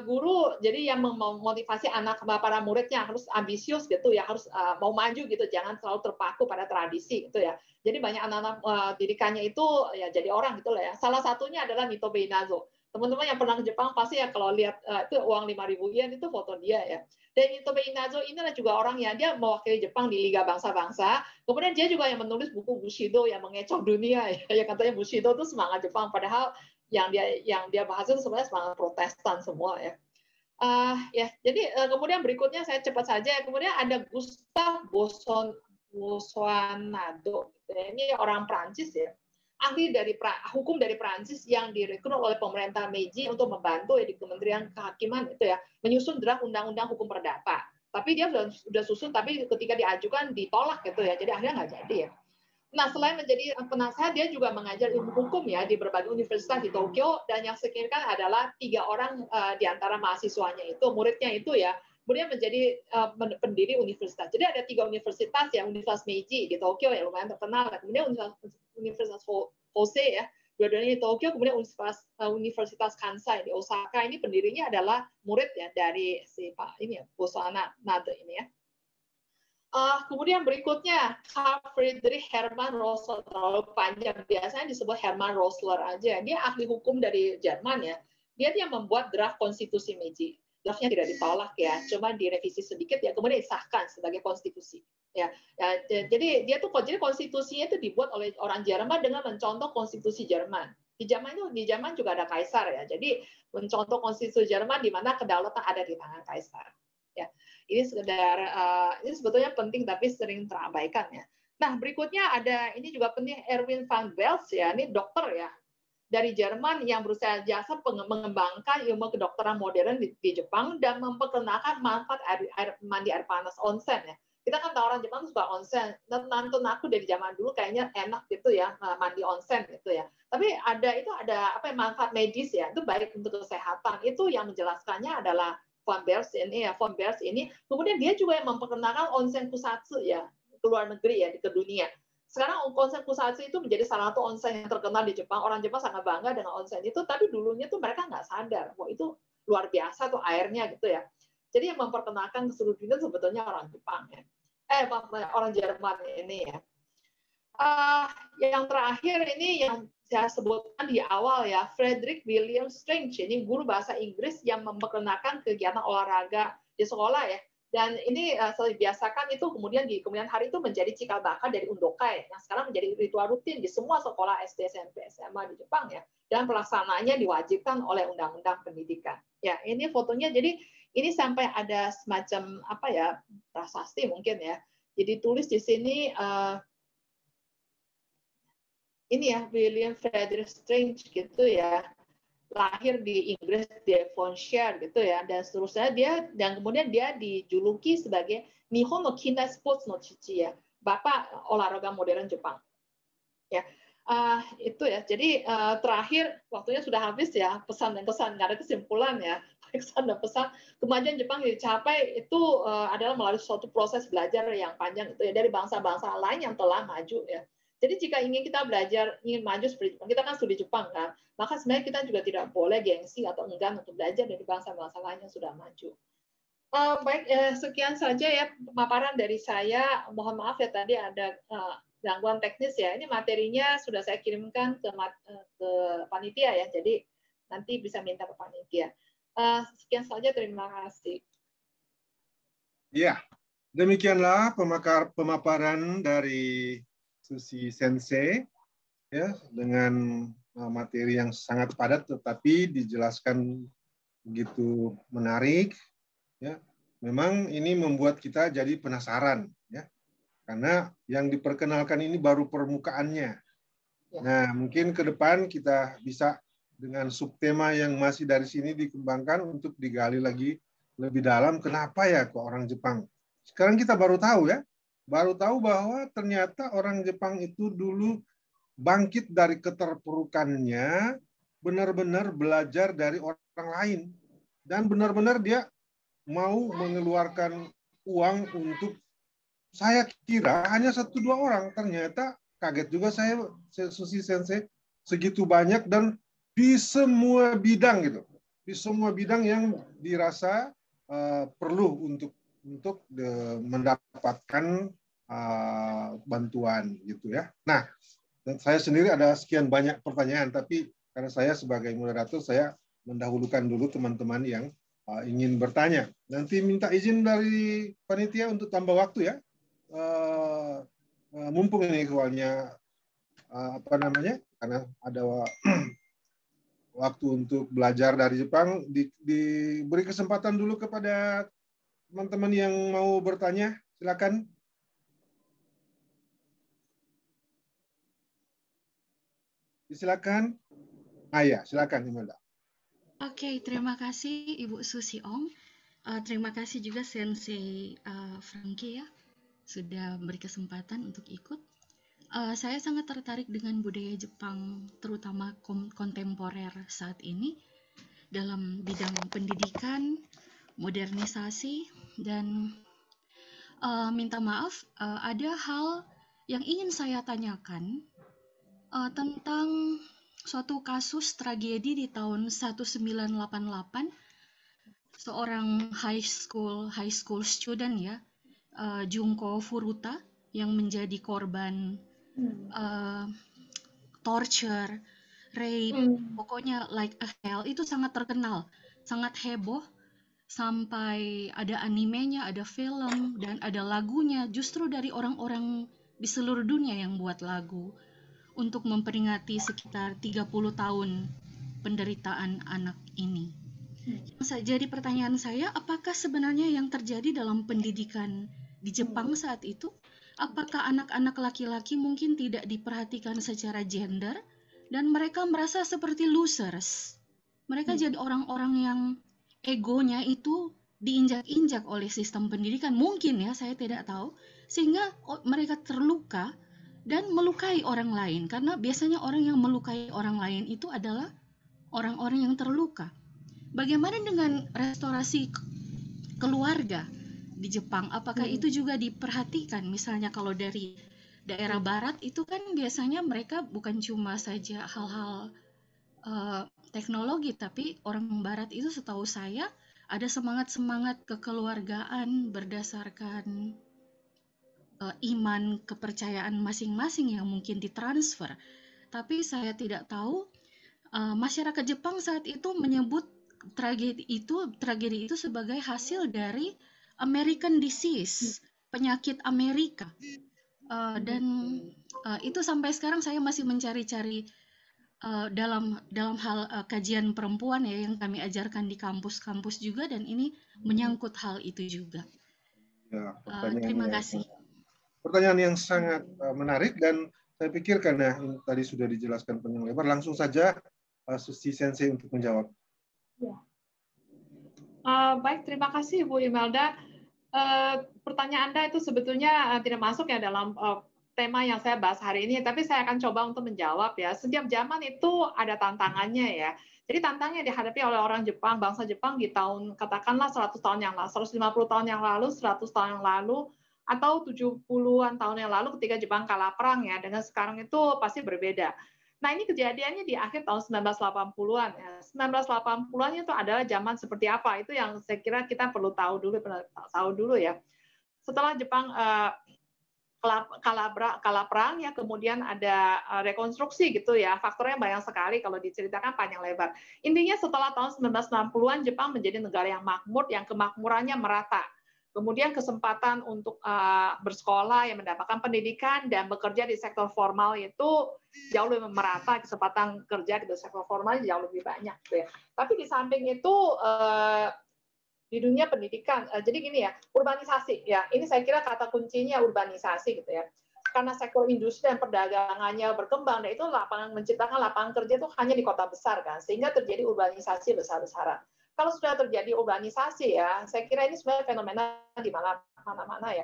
Guru jadi yang memotivasi anak para muridnya harus ambisius gitu ya, harus mau maju gitu, jangan selalu terpaku pada tradisi gitu ya. Jadi banyak anak-anak didikannya itu ya jadi orang gitu lah ya. Salah satunya adalah Nitobe Inazo. Teman-teman yang pernah ke Jepang pasti ya kalau lihat itu uang 5.000 yen itu foto dia ya. Dan Nitobe Inazo ini juga orang yang dia mewakili Jepang di Liga Bangsa-Bangsa. Kemudian dia juga yang menulis buku Bushido yang mengecoh dunia ya. Yang katanya Bushido itu semangat Jepang, padahal yang dia bahas itu sebenarnya semangat Protestan semua ya. Jadi kemudian berikutnya saya cepat saja. Kemudian ada Gustave Boissonade. Ini orang Prancis ya. Ahli dari hukum dari Prancis yang direkrut oleh pemerintah Meiji untuk membantu ya di Kementerian Kehakiman itu ya, menyusun draft undang-undang hukum perdata. Tapi dia sudah susun, tapi ketika diajukan ditolak gitu ya. Jadi akhirnya nggak jadi ya. Nah, selain menjadi penasehat, dia juga mengajar ilmu hukum ya di berbagai universitas di Tokyo, dan yang signifikan adalah 3 orang di antara mahasiswanya itu, muridnya itu ya, kemudian menjadi pendiri universitas. Jadi ada 3 universitas ya, Universitas Meiji di Tokyo yang lumayan terkenal, kemudian Universitas Hosei ya, dua-duanya di Tokyo, kemudian Universitas Kansai di Osaka. Ini pendirinya adalah murid ya dari si Pak ini ya, Boissonade ini ya. Kemudian berikutnya Carl Friedrich Hermann Rosler, terlalu panjang, biasanya disebut Hermann Rosler aja. Dia ahli hukum dari Jerman ya. Dia yang membuat draft konstitusi Meiji. Draftnya tidak ditolak ya, cuma direvisi sedikit ya, kemudian disahkan sebagai konstitusi. Ya, jadi konstitusinya itu dibuat oleh orang Jerman dengan mencontoh konstitusi Jerman. Di Jerman juga ada kaisar ya. Jadi mencontoh konstitusi Jerman di mana kedaulatan ada di tangan kaisar. Ya. Ini sekedar ini sebetulnya penting tapi sering terabaikan ya. Nah, berikutnya ada ini juga penting, Erwin van Belst ya, ini dokter ya dari Jerman yang berusaha jasa mengembangkan ilmu kedokteran modern di Jepang dan memperkenalkan manfaat mandi air panas, onsen ya. Kita kan tahu orang Jepang suka onsen. Nonton aku dari zaman dulu kayaknya enak gitu ya mandi onsen gitu ya. Tapi ada manfaat medis ya, itu baik untuk kesehatan. Itu yang menjelaskannya adalah Von Belst ini, kemudian dia juga yang memperkenalkan onsen kusatsu ya ke luar negeri ya, ke dunia. Sekarang onsen kusatsu itu menjadi salah satu onsen yang terkenal di Jepang. Orang Jepang sangat bangga dengan onsen itu, tapi dulunya tuh mereka nggak sadar bahwa itu luar biasa tuh airnya gitu ya. Jadi yang memperkenalkan ke seluruh dunia sebetulnya orang Jepang ya, orang Jerman ini ya. Yang terakhir ini yang saya sebutkan di awal ya, Frederick William Strange, ini guru bahasa Inggris yang memperkenalkan kegiatan olahraga di sekolah ya. Dan ini selalu dibiasakan itu kemudian di kemudian hari itu menjadi cikal bakal dari undokai yang sekarang menjadi ritual rutin di semua sekolah SD, SMP, SMA di Jepang ya. Dan pelaksanaannya diwajibkan oleh undang-undang pendidikan. Ya, ini fotonya jadi ini sampai ada semacam apa ya prasasti mungkin ya. Jadi tulis di sini ini ya William Frederick Strange gitu ya, lahir di Inggris, di Devonshire gitu ya, dan seterusnya dan kemudian dia dijuluki sebagai Nihon no Kindai Sports no Chichi ya, bapak olahraga modern Jepang ya. Itu ya, jadi terakhir waktunya sudah habis ya, pesan dan kesan, nggak ada kesimpulan ya, pesan dan pesan. Kemajuan Jepang dicapai itu adalah melalui suatu proses belajar yang panjang itu ya, dari bangsa-bangsa lain yang telah maju ya. Jadi jika ingin kita belajar, ingin maju seperti Jepang, kita kan studi Jepang kan, maka sebenarnya kita juga tidak boleh gengsi atau enggan untuk belajar dari bangsa-bangsa lain yang sudah maju. Baik, sekian saja ya pemaparan dari saya. Mohon maaf ya tadi ada gangguan teknis ya. Ini materinya sudah saya kirimkan ke panitia ya. Jadi nanti bisa minta ke panitia. Sekian saja, terima kasih. Ya, demikianlah pemaparan dari Susi Sensei ya, dengan materi yang sangat padat tetapi dijelaskan begitu menarik ya. Memang ini membuat kita jadi penasaran ya. Karena yang diperkenalkan ini baru permukaannya. Ya. Nah, mungkin ke depan kita bisa dengan subtema yang masih dari sini dikembangkan untuk digali lagi lebih dalam kenapa ya kok orang Jepang. Sekarang kita baru tahu ya. Baru tahu bahwa ternyata orang Jepang itu dulu bangkit dari keterpurukannya, benar-benar belajar dari orang lain. Dan benar-benar dia mau mengeluarkan uang untuk, saya kira hanya 1-2 orang, ternyata kaget juga saya, Susi Sensei, segitu banyak dan di semua bidang gitu, di semua bidang yang dirasa perlu untuk mendapatkan bantuan gitu ya. Nah, saya sendiri ada sekian banyak pertanyaan, tapi karena saya sebagai moderator, saya mendahulukan dulu teman-teman yang ingin bertanya. Nanti minta izin dari panitia untuk tambah waktu ya. Mumpung ini soalnya karena ada waktu untuk belajar dari Jepang, diberi kesempatan dulu kepada teman-teman yang mau bertanya, silakan. Silakan. Ya, silakan Imelda. Oke, terima kasih Ibu Susi Ong. Terima kasih juga Sensei Frankie ya, sudah memberi kesempatan untuk ikut. Saya sangat tertarik dengan budaya Jepang, terutama kontemporer saat ini, dalam bidang pendidikan, modernisasi, dan minta maaf, ada hal yang ingin saya tanyakan tentang suatu kasus tragedi di tahun 1988, seorang high school student ya, Junko Furuta, yang menjadi korban torture, rape, pokoknya like a hell, itu sangat terkenal, sangat heboh, sampai ada animenya, ada film, dan ada lagunya, justru dari orang-orang di seluruh dunia yang buat lagu untuk memperingati sekitar 30 tahun penderitaan anak ini. Jadi pertanyaan saya, apakah sebenarnya yang terjadi dalam pendidikan di Jepang saat itu, apakah anak-anak laki-laki mungkin tidak diperhatikan secara gender dan mereka merasa seperti losers? Mereka jadi orang-orang yang egonya itu diinjak-injak oleh sistem pendidikan, mungkin ya, saya tidak tahu, sehingga mereka terluka dan melukai orang lain, karena biasanya orang yang melukai orang lain itu adalah orang-orang yang terluka. Bagaimana dengan restorasi keluarga di Jepang? Apakah itu juga diperhatikan? Misalnya kalau dari daerah barat itu kan biasanya mereka bukan cuma saja hal-hal teknologi, tapi orang barat itu setahu saya ada semangat-semangat kekeluargaan berdasarkan iman, kepercayaan masing-masing yang mungkin ditransfer. Tapi saya tidak tahu masyarakat Jepang saat itu menyebut tragedi itu sebagai hasil dari American disease, penyakit Amerika. Dan itu sampai sekarang saya masih mencari-cari dalam hal kajian perempuan ya yang kami ajarkan di kampus-kampus juga, dan ini menyangkut hal itu juga. Ya, Terima kasih. Pertanyaan yang sangat menarik, dan saya pikir karena tadi sudah dijelaskan panjang lebar, langsung saja Susi Sensei untuk menjawab. Ya. Baik, terima kasih Bu Imelda. Pertanyaan Anda itu sebetulnya tidak masuk ya dalam tema yang saya bahas hari ini, tapi saya akan coba untuk menjawab ya. Setiap zaman itu ada tantangannya ya. Jadi tantangan yang dihadapi oleh orang Jepang, bangsa Jepang di tahun katakanlah 100 tahun yang lalu, 150 tahun yang lalu, 100 tahun yang lalu, atau 70-an tahun yang lalu ketika Jepang kalah perang ya, dengan sekarang itu pasti berbeda. Nah, ini kejadiannya di akhir tahun 1980-an ya. 1980-an itu adalah zaman seperti apa? Itu yang saya kira kita perlu tahu dulu ya. Setelah Jepang kalah perang ya, kemudian ada rekonstruksi gitu ya. Faktornya banyak sekali kalau diceritakan panjang lebar. Intinya setelah tahun 1960-an Jepang menjadi negara yang makmur, yang kemakmurannya merata. Kemudian kesempatan untuk bersekolah, yang mendapatkan pendidikan dan bekerja di sektor formal itu jauh lebih merata, kesempatan kerja di sektor formal jauh lebih banyak. Gitu ya. Tapi di samping itu di dunia pendidikan, jadi gini ya, urbanisasi ya, ini saya kira kata kuncinya urbanisasi gitu ya. Karena sektor industri dan perdagangannya berkembang, dan itu menciptakan lapangan kerja itu hanya di kota besar kan, sehingga terjadi urbanisasi besar-besaran. Kalau sudah terjadi urbanisasi ya, saya kira ini sebenarnya fenomena di mana-mana ya.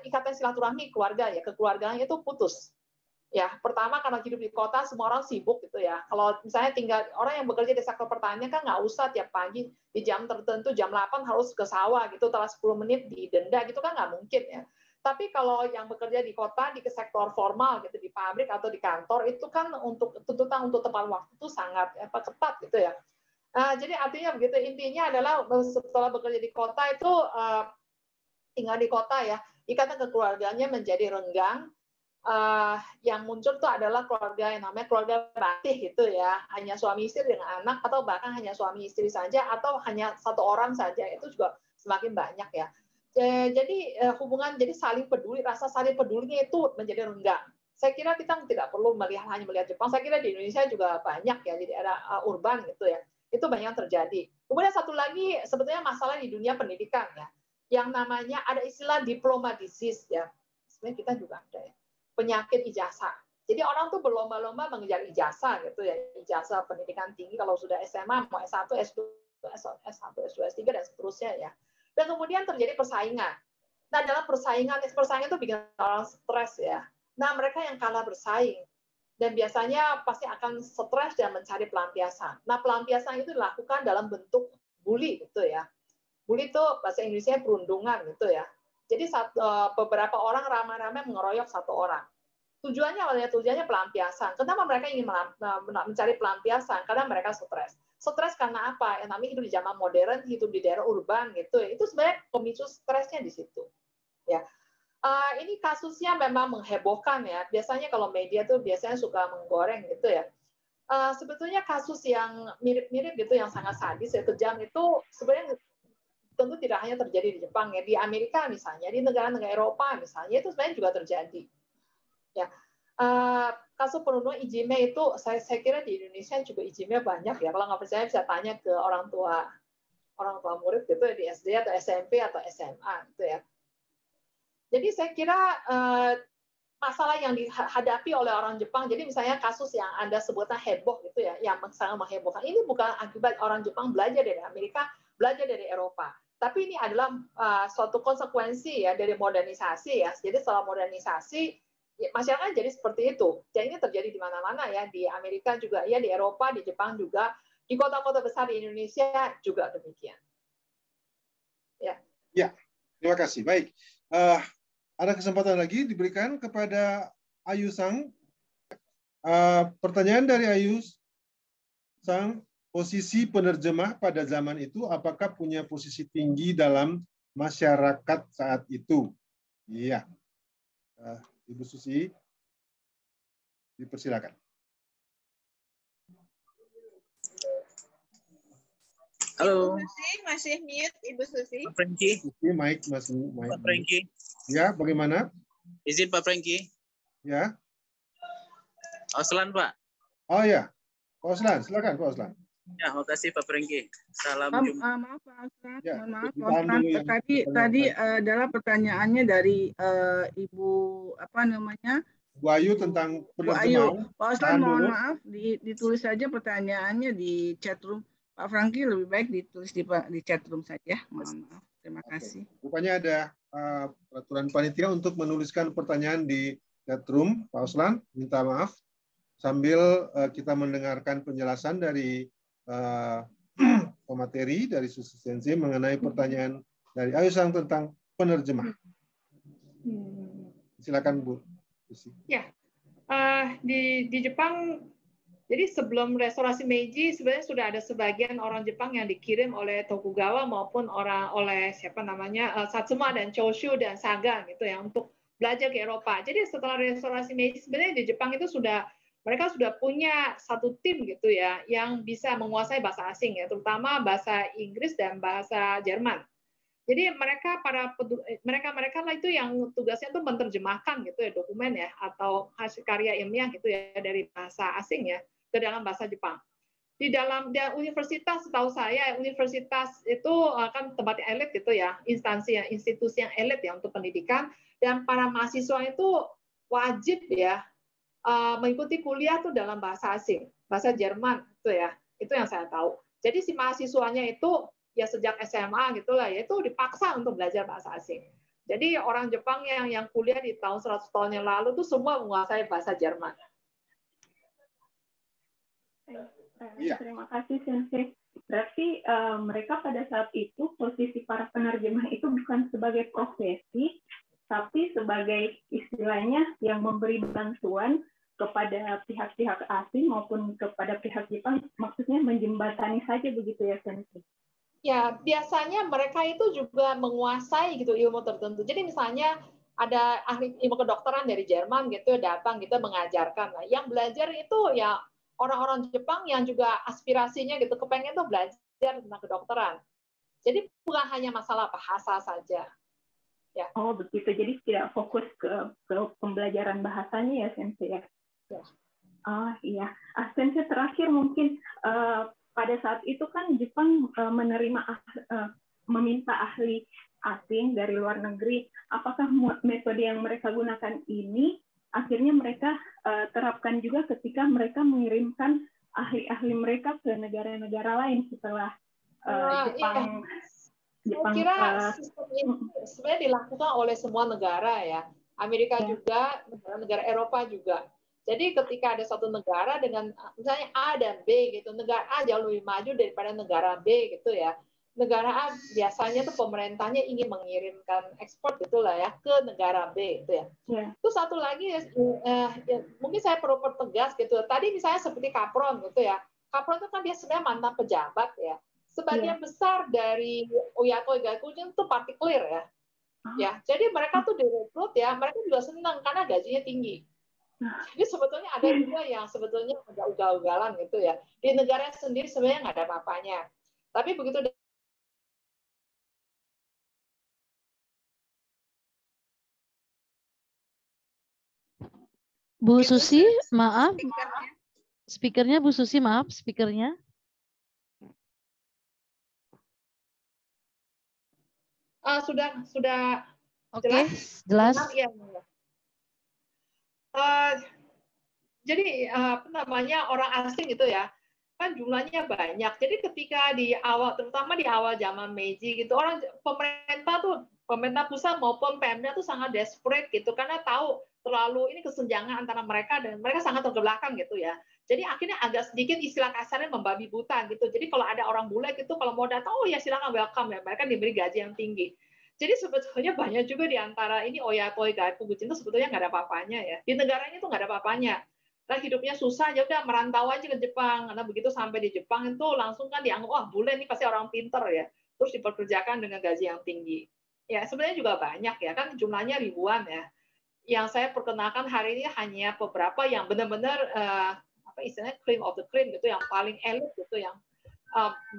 Ikatan silaturahmi keluarga ya, kekeluargaan itu putus. Ya, pertama karena hidup di kota semua orang sibuk gitu ya. Kalau misalnya tinggal orang yang bekerja di sektor pertanian kan nggak usah tiap pagi di jam tertentu jam 8 harus ke sawah gitu, telat 10 menit didenda gitu kan nggak mungkin ya. Tapi kalau yang bekerja di kota di sektor formal gitu, di pabrik atau di kantor itu kan untuk tuntutan untuk tepat waktu itu sangat ketat gitu ya. Jadi artinya begitu, intinya adalah setelah bekerja di kota itu tinggal di kota ya, ikatan kekeluarganya menjadi renggang. Yang muncul itu adalah keluarga yang namanya keluarga ratih gitu ya, hanya suami istri dengan anak, atau bahkan hanya suami istri saja, atau hanya satu orang saja, itu juga semakin banyak ya. Jadi hubungan, jadi saling peduli, rasa saling pedulinya itu menjadi renggang. Saya kira kita tidak perlu hanya melihat Jepang, saya kira di Indonesia juga banyak ya, di daerah urban gitu ya, itu banyak terjadi. Kemudian satu lagi sebetulnya masalah di dunia pendidikan ya, yang namanya ada istilah diploma disease ya, sebenarnya kita juga ada ya, penyakit ijazah. Jadi orang tuh berlomba-lomba mengejar ijazah gitu ya, ijazah pendidikan tinggi kalau sudah SMA, mau S1, S2, S1, S2, S3 dan seterusnya ya. Dan kemudian terjadi persaingan. Nah, dalam persaingan itu bikin orang stres ya. Nah, mereka yang kalah bersaing dan biasanya pasti akan stres dan mencari pelampiasan. Nah, pelampiasan itu dilakukan dalam bentuk bully gitu ya. Bully itu bahasa Inggrisnya perundungan gitu ya. Jadi beberapa orang ramai-ramai mengeroyok satu orang. Tujuannya pelampiasan. Kenapa mereka ingin mencari pelampiasan? Karena mereka stres. Stres karena apa? Yang namanya hidup di zaman modern, hidup di daerah urban gitu. Itu sebenarnya pemicu stresnya di situ. Ya. Ini kasusnya memang menghebohkan ya. Biasanya kalau media tuh biasanya suka menggoreng gitu ya. Sebetulnya kasus yang mirip-mirip gitu, yang sangat sadis, ya, kejam itu sebenarnya tentu tidak hanya terjadi di Jepang ya, di Amerika misalnya, di negara-negara Eropa misalnya itu sebenarnya juga terjadi. Ya, kasus pembunuhan Ijime itu saya kira di Indonesia juga Ijime banyak ya. Kalau nggak percaya bisa tanya ke orang tua murid gitu ya, di SD atau SMP atau SMA gitu ya. Jadi saya kira masalah yang dihadapi oleh orang Jepang, jadi misalnya kasus yang Anda sebutkan heboh gitu ya, yang sangat menghebohkan, ini bukan akibat orang Jepang belajar dari Amerika, belajar dari Eropa. Tapi ini adalah suatu konsekuensi ya dari modernisasi ya. Jadi setelah modernisasi, ya, masyarakat jadi seperti itu. Dan ini terjadi di mana-mana ya, di Amerika juga ya, di Eropa, di Jepang juga, di kota-kota besar di Indonesia juga demikian. Ya, terima kasih. Baik. Ada kesempatan lagi diberikan kepada Ayu Sang. Pertanyaan dari Ayu Sang, posisi penerjemah pada zaman itu apakah punya posisi tinggi dalam masyarakat saat itu? Iya. Ibu Susi, dipersilakan. Halo. Ibu Susi, masih mute Ibu Susi. Pak Franky. Mic masih mic. Pak Franky. Ya, bagaimana? Izin Pak Franky. Ya. Oslan Pak. Oh ya, Pak Oslan, silakan Pak Oslan. Ya, makasih Pak Franky. Salam Maaf Pak Oslan, Ya, mohon maaf Pak ditahan Oslan. dulu yang Tadi adalah pertanyaannya dari Ibu apa namanya? Bu Ayu tentang Bu Ayu. penerjemahan. Pak Oslan Tahan mohon dulu. maaf ditulis saja pertanyaannya di chat room. Pak Franky lebih baik ditulis di chat room saja. Mohon maaf. Terima kasih. Rupanya ada peraturan panitia untuk menuliskan pertanyaan di chat room. Pak Oslan, minta maaf. Sambil kita mendengarkan penjelasan dari pemateri dari Susi mengenai pertanyaan dari Ayu Sang tentang penerjemah. Silakan Bu. Ya, di Jepang, jadi sebelum restorasi Meiji sebenarnya sudah ada sebagian orang Jepang yang dikirim oleh Tokugawa maupun oleh siapa namanya Satsuma dan Choshu dan Saga gitu ya untuk belajar ke Eropa. Jadi setelah restorasi Meiji sebenarnya di Jepang itu mereka sudah punya satu tim gitu ya yang bisa menguasai bahasa asing ya, terutama bahasa Inggris dan bahasa Jerman. Jadi mereka lah itu yang tugasnya itu menerjemahkan gitu ya dokumen ya atau hasil karya ilmiah gitu ya dari bahasa asing ya ke dalam bahasa Jepang. Di dalam universitas, setahu saya universitas itu kan tempat yang elit gitu ya, institusi yang elit ya untuk pendidikan, dan para mahasiswa itu wajib ya mengikuti kuliah tuh dalam bahasa asing, bahasa Jerman gitu ya. Itu yang saya tahu. Jadi si mahasiswanya itu ya sejak SMA gitulah ya itu dipaksa untuk belajar bahasa asing. Jadi orang Jepang yang kuliah di tahun 100 tahun yang lalu tuh semua menguasai bahasa Jerman. Terima kasih Sensei. Berarti mereka pada saat itu posisi para penerjemah itu bukan sebagai profesi, tapi sebagai istilahnya yang memberi bantuan kepada pihak-pihak asing maupun kepada pihak Jepang, maksudnya menjembatani saja begitu ya Sensei? Ya, biasanya mereka itu juga menguasai gitu ilmu tertentu. Jadi misalnya ada ahli ilmu kedokteran dari Jerman gitu datang gitu mengajarkan. Nah, yang belajar itu ya orang-orang Jepang yang juga aspirasinya gitu kepengen tuh belajar tentang kedokteran. Jadi bukan hanya masalah bahasa saja. Ya. Oh begitu. Jadi tidak fokus ke pembelajaran bahasanya ya Sensei ya. Ya. Iya. Sensei terakhir mungkin pada saat itu kan Jepang meminta ahli asing dari luar negeri. Apakah metode yang mereka gunakan ini akhirnya mereka terapkan juga ketika mereka mengirimkan ahli-ahli mereka ke negara-negara lain setelah Jepang? Saya kira sistem ini sebenarnya dilakukan oleh semua negara ya. Amerika juga, negara Eropa juga. Jadi ketika ada suatu negara dengan misalnya A dan B gitu, negara A jauh lebih maju daripada negara B gitu ya. Negara A biasanya tuh pemerintahnya ingin mengirimkan ekspor gitulah ya ke negara B gitu ya. Terus satu lagi mungkin saya perlu pertegas gitu. Tadi misalnya seperti Kapron gitu ya. Kapron itu kan dia sebenarnya mantan pejabat ya. Sebagian besar dari Oyatoi Gakuin itu partikulir ya. Ya, jadi mereka tuh direkrut ya, mereka juga senang karena gajinya tinggi. Jadi sebetulnya ada juga yang sebetulnya agak ugal-ugalan gitu ya. Di negara sendiri sebenarnya nggak ada apa-apanya. Tapi begitu Bu Susi, maaf. Speakernya Bu Susi, maaf, speakernya. Sudah Oke, jelas. Ya. Jadi apa namanya orang asing itu ya kan jumlahnya banyak. Jadi ketika terutama di awal zaman Meiji gitu pemerintah pusat maupun Pemda tuh sangat desperate gitu karena tahu terlalu ini kesenjangan antara mereka dan mereka sangat terbelakang gitu ya. Jadi akhirnya agak sedikit istilah kasarnya membabi buta gitu. Jadi kalau ada orang bule gitu kalau mau datang ya silakan welcome ya. Mereka diberi gaji yang tinggi. Jadi sebetulnya banyak juga di antara ini Oyatoi Gakuin itu sebetulnya nggak ada apa-apanya ya. Di negaranya itu nggak ada apa-apanya. Nah, hidupnya susah, ya udah merantau aja ke Jepang. Karena begitu sampai di Jepang itu langsung kan dianggap, wah bule ini pasti orang pinter ya. Terus dipekerjakan dengan gaji yang tinggi. Ya sebenarnya juga banyak ya, kan jumlahnya ribuan ya. Yang saya perkenalkan hari ini hanya beberapa yang benar-benar apa istilahnya cream of the cream gitu, yang paling elit gitu, yang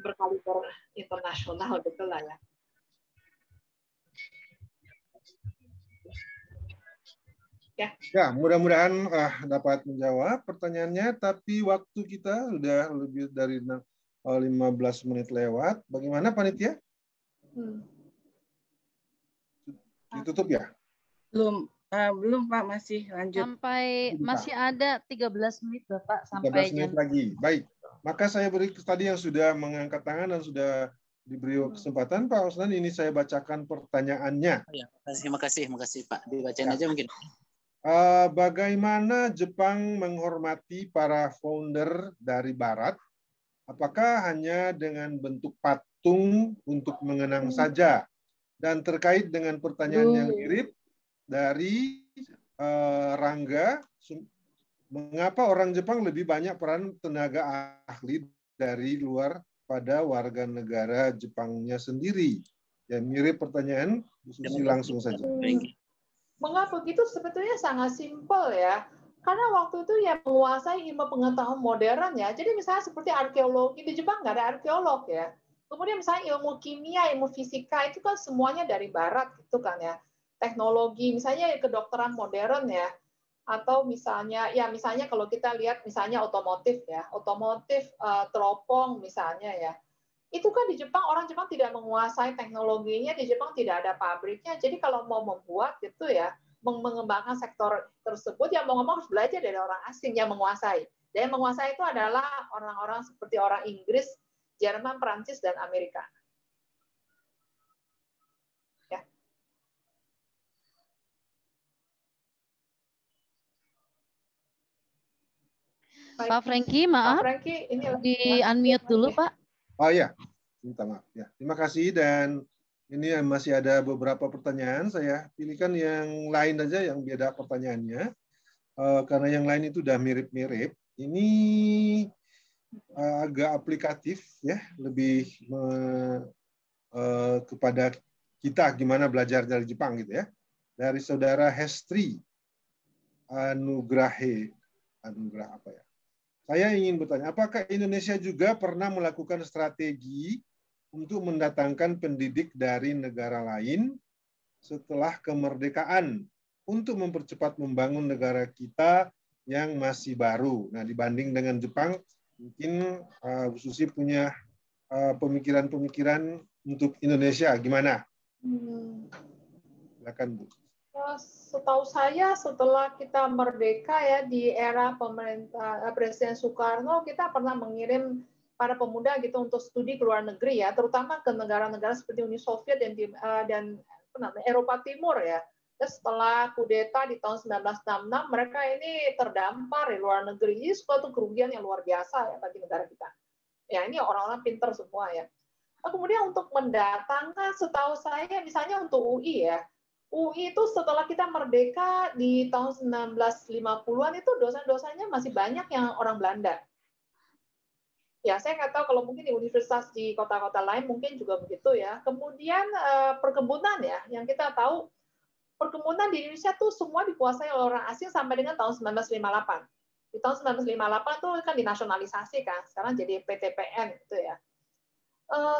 berkaliber internasional gitu lah ya. Ya, mudah-mudahan dapat menjawab pertanyaannya, tapi waktu kita sudah lebih dari 15 menit lewat. Bagaimana panitia? Ditutup ya? Belum Pak, masih lanjut. Sampai masih ada 13 menit Bapak sampai 13 menit lagi. Baik. Maka saya beri tadi yang sudah mengangkat tangan dan sudah diberi kesempatan Pak Osnan, ini saya bacakan pertanyaannya. Ya, makasih Pak. Dibacain aja mungkin. Bagaimana Jepang menghormati para founder dari Barat? Apakah hanya dengan bentuk patung untuk mengenang saja? Dan terkait dengan pertanyaan yang mirip dari Rangga, mengapa orang Jepang lebih banyak peran tenaga ahli dari luar pada warga negara Jepangnya sendiri? Ya, mirip pertanyaan, Bu Susi langsung saja. Mengapa begitu? Sebetulnya sangat simpel ya. Karena waktu itu yang menguasai ilmu pengetahuan modern ya. Jadi misalnya seperti arkeologi, di Jepang nggak ada arkeolog ya. Kemudian misalnya ilmu kimia, ilmu fisika, itu kan semuanya dari barat gitu kan ya. Teknologi, misalnya kedokteran modern ya. Atau misalnya, ya misalnya kalau kita lihat misalnya otomotif ya. Otomotif, teropong misalnya ya. Itu kan di Jepang, orang Jepang tidak menguasai teknologinya, di Jepang tidak ada pabriknya, jadi kalau mau membuat gitu ya, mengembangkan sektor tersebut, yang mau ngomong harus belajar dari orang asing yang menguasai. Dan yang menguasai itu adalah orang-orang seperti orang Inggris, Jerman, Perancis, dan Amerika. Ya. Pak Franky, maaf. Pak Franky, ini di unmute dulu, Pak. Oh ya, minta maaf ya. Terima kasih, dan ini masih ada beberapa pertanyaan. Saya pilihkan yang lain aja yang beda pertanyaannya, karena yang lain itu udah mirip-mirip. Ini agak aplikatif ya, lebih kepada kita gimana belajar dari Jepang gitu ya. Dari saudara Hestri Anugrah apa ya? Saya ingin bertanya, apakah Indonesia juga pernah melakukan strategi untuk mendatangkan pendidik dari negara lain setelah kemerdekaan untuk mempercepat membangun negara kita yang masih baru? Nah, dibanding dengan Jepang, mungkin Bu Susi punya pemikiran-pemikiran untuk Indonesia, gimana? Silakan, Bu. Setahu saya setelah kita merdeka ya di era pemerintah Presiden Soekarno, kita pernah mengirim para pemuda gitu untuk studi ke luar negeri ya, terutama ke negara-negara seperti Uni Soviet dan Eropa Timur ya. Dan setelah kudeta di tahun 1966, mereka ini terdampar di luar negeri. Ini suatu kerugian yang luar biasa ya bagi negara kita. Ya, ini orang-orang pintar semua ya. Nah, kemudian untuk mendatangkan, setahu saya misalnya untuk UI ya, UI itu setelah kita merdeka di tahun 1950-an itu dosen-dosennya masih banyak yang orang Belanda. Ya, saya nggak tahu kalau mungkin di universitas di kota-kota lain mungkin juga begitu ya. Kemudian perkebunan ya, yang kita tahu perkebunan di Indonesia tuh semua dikuasai oleh orang asing sampai dengan tahun 1958. Di tahun 1958 tuh kan dinasionalisasi kan, sekarang jadi PTPN gitu ya.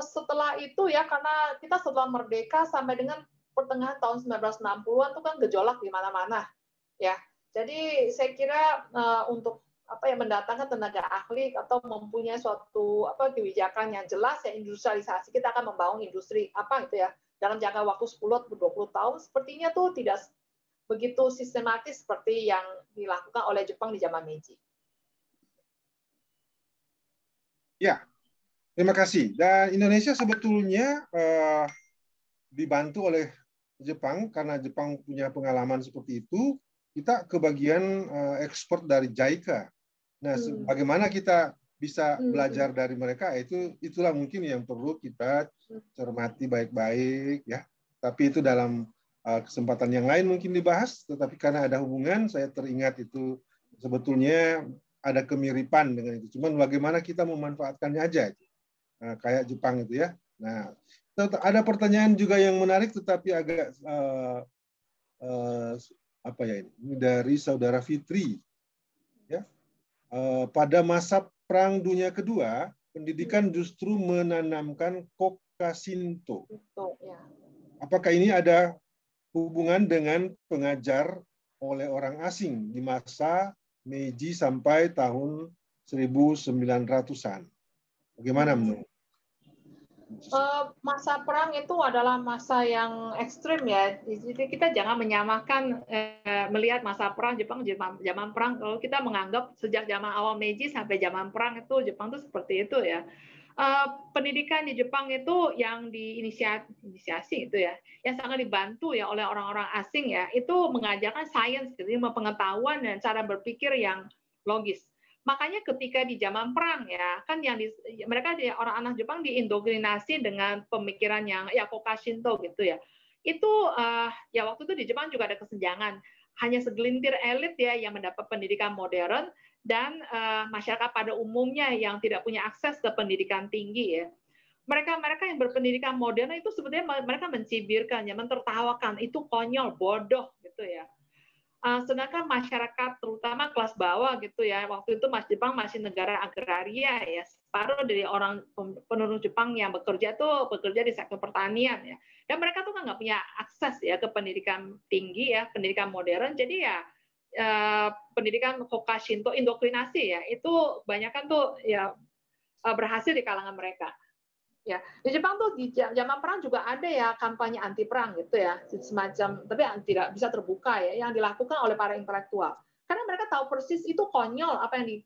Setelah itu ya, karena kita setelah merdeka sampai dengan pertengahan tahun 1960-an itu kan gejolak di mana-mana ya. Jadi saya kira untuk mendatangkan tenaga ahli atau mempunyai suatu kebijakan yang jelas ya, industrialisasi, kita akan membangun industri gitu ya dalam jangka waktu 10-20 tahun, sepertinya tuh tidak begitu sistematis seperti yang dilakukan oleh Jepang di zaman Meiji. Ya, terima kasih. Dan Indonesia sebetulnya dibantu oleh Jepang, karena Jepang punya pengalaman seperti itu, kita kebagian ekspor dari JICA. Nah, bagaimana kita bisa belajar dari mereka, itulah mungkin yang perlu kita cermati baik-baik ya. Tapi itu dalam kesempatan yang lain mungkin dibahas, tetapi karena ada hubungan, saya teringat itu sebetulnya ada kemiripan dengan itu. Cuman bagaimana kita memanfaatkannya aja, nah, kayak Jepang itu ya. Nah, ada pertanyaan juga yang menarik, tetapi agak ini dari saudara Fitri. Ya, pada masa Perang Dunia Kedua, pendidikan justru menanamkan Koka Shinto. Ya. Apakah ini ada hubungan dengan pengajar oleh orang asing di masa Meiji sampai tahun 1900-an? Bagaimana menurut? Masa perang itu adalah masa yang ekstrim ya. Jadi kita jangan menyamakan melihat masa perang Jepang zaman perang. Kalau kita menganggap sejak zaman awal Meiji sampai zaman perang itu Jepang itu seperti itu ya. Pendidikan di Jepang itu yang diinisiasi itu ya, yang sangat dibantu ya oleh orang-orang asing ya, itu mengajarkan sains, jadi pengetahuan dan cara berpikir yang logis. Makanya ketika di zaman perang ya, kan yang mereka orang anak Jepang diindoktrinasi dengan pemikiran yang ya Koka Shinto gitu ya. Itu ya waktu itu di Jepang juga ada kesenjangan. Hanya segelintir elit ya yang mendapat pendidikan modern dan masyarakat pada umumnya yang tidak punya akses ke pendidikan tinggi ya. Mereka yang berpendidikan modern itu sebenarnya mereka mencibirkan ya, mentertawakan, itu konyol, bodoh gitu ya. Sedangkan masyarakat terutama kelas bawah gitu ya, waktu itu Jepang masih negara agraria ya, separuh dari orang penduduk Jepang yang bekerja di sektor pertanian ya, dan mereka tuh kan nggak punya akses ya ke pendidikan tinggi ya, pendidikan modern, jadi ya pendidikan Koka Shinto, indoktrinasi ya, itu banyakan tuh ya berhasil di kalangan mereka. Ya, di Jepang tuh di zaman perang juga ada ya kampanye anti perang gitu ya, semacam, tapi tidak bisa terbuka ya, yang dilakukan oleh para intelektual. Karena mereka tahu persis itu konyol apa yang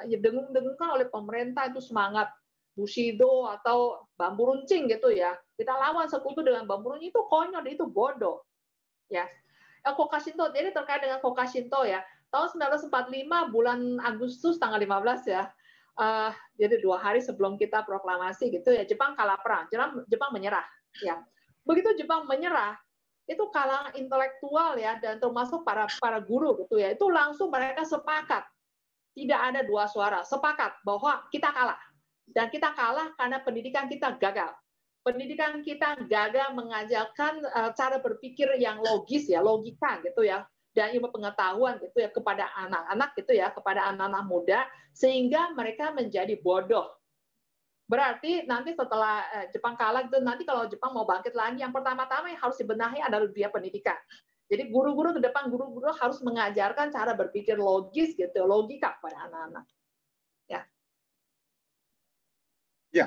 didengung-dengungkan oleh pemerintah, itu semangat Bushido atau bambu runcing gitu ya. Kita lawan sekutu dengan bambu runcing, itu konyol, itu bodoh. Ya. Koka Shinto, jadi terkait dengan Koka Shinto ya, tahun 1945 bulan Agustus tanggal 15 ya. Jadi 2 hari sebelum kita proklamasi gitu ya, Jepang kalah perang, Jepang menyerah ya. Begitu Jepang menyerah, itu kalangan intelektual ya, dan termasuk para guru gitu ya, itu langsung mereka sepakat, tidak ada dua suara, sepakat bahwa kita kalah, dan kita kalah karena pendidikan kita gagal. Pendidikan kita gagal mengajarkan cara berpikir yang logis ya, logika gitu ya, dan ilmu pengetahuan gitu ya kepada anak-anak gitu ya, kepada anak-anak muda, sehingga mereka menjadi bodoh. Berarti nanti setelah Jepang kalah gitu, nanti kalau Jepang mau bangkit lagi, yang pertama-tama yang harus dibenahi adalah dunia pendidikan. Jadi guru-guru ke depan, guru-guru harus mengajarkan cara berpikir logis gitu, logika kepada anak-anak. Ya. Ya,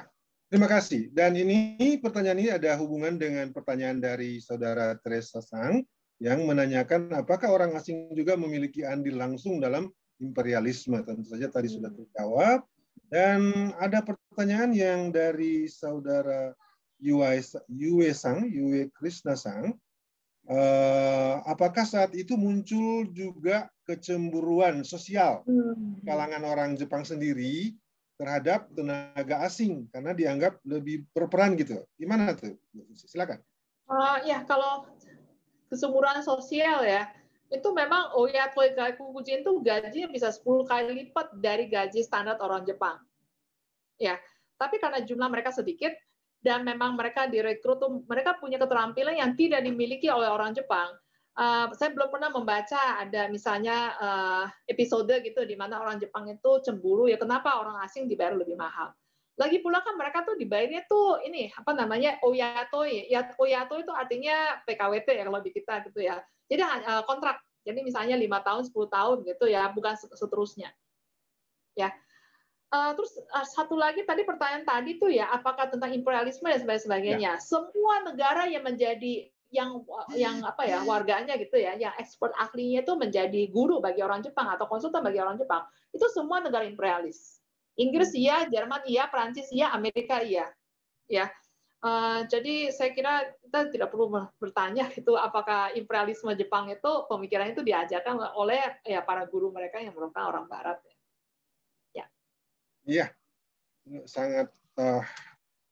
terima kasih. Dan ini pertanyaan ini ada hubungan dengan pertanyaan dari Saudara Teresa Sang, yang menanyakan apakah orang asing juga memiliki andil langsung dalam imperialisme. Tentu saja tadi sudah terjawab. Dan ada pertanyaan yang dari Saudara Yue Krishna Sang. Apakah saat itu muncul juga kecemburuan sosial kalangan orang Jepang sendiri terhadap tenaga asing karena dianggap lebih berperan gitu? Gimana tuh? Silakan. Ya, kalau kesemburan sosial ya, itu memang Oyatoi Gaikukujin itu gajinya bisa 10 kali lipat dari gaji standar orang Jepang. Ya, tapi karena jumlah mereka sedikit dan memang mereka direkrut tuh, mereka punya keterampilan yang tidak dimiliki oleh orang Jepang. Saya belum pernah membaca ada misalnya episode gitu di mana orang Jepang itu cemburu ya kenapa orang asing dibayar lebih mahal. Lagi pula kan mereka tuh dibayarnya tuh ini apa namanya oyatoi. Ya, oyatoi itu artinya PKWT ya kalau di kita gitu ya. Jadi kontrak. Jadi misalnya 5 tahun, 10 tahun gitu ya, bukan seterusnya. Ya. Terus satu lagi tadi pertanyaan tadi tuh ya, apakah tentang imperialisme dan sebagainya. Ya. Semua negara yang menjadi yang apa ya warganya gitu ya, yang ekspor ahlinya itu menjadi guru bagi orang Jepang atau konsultan bagi orang Jepang, itu semua negara imperialis. Inggris iya, Jerman iya, Prancis iya, Amerika iya. Ya, jadi saya kira kita tidak perlu bertanya itu apakah imperialisme Jepang itu pemikirannya itu diajarkan oleh ya para guru mereka yang merupakan orang Barat. Ya. Iya, sangat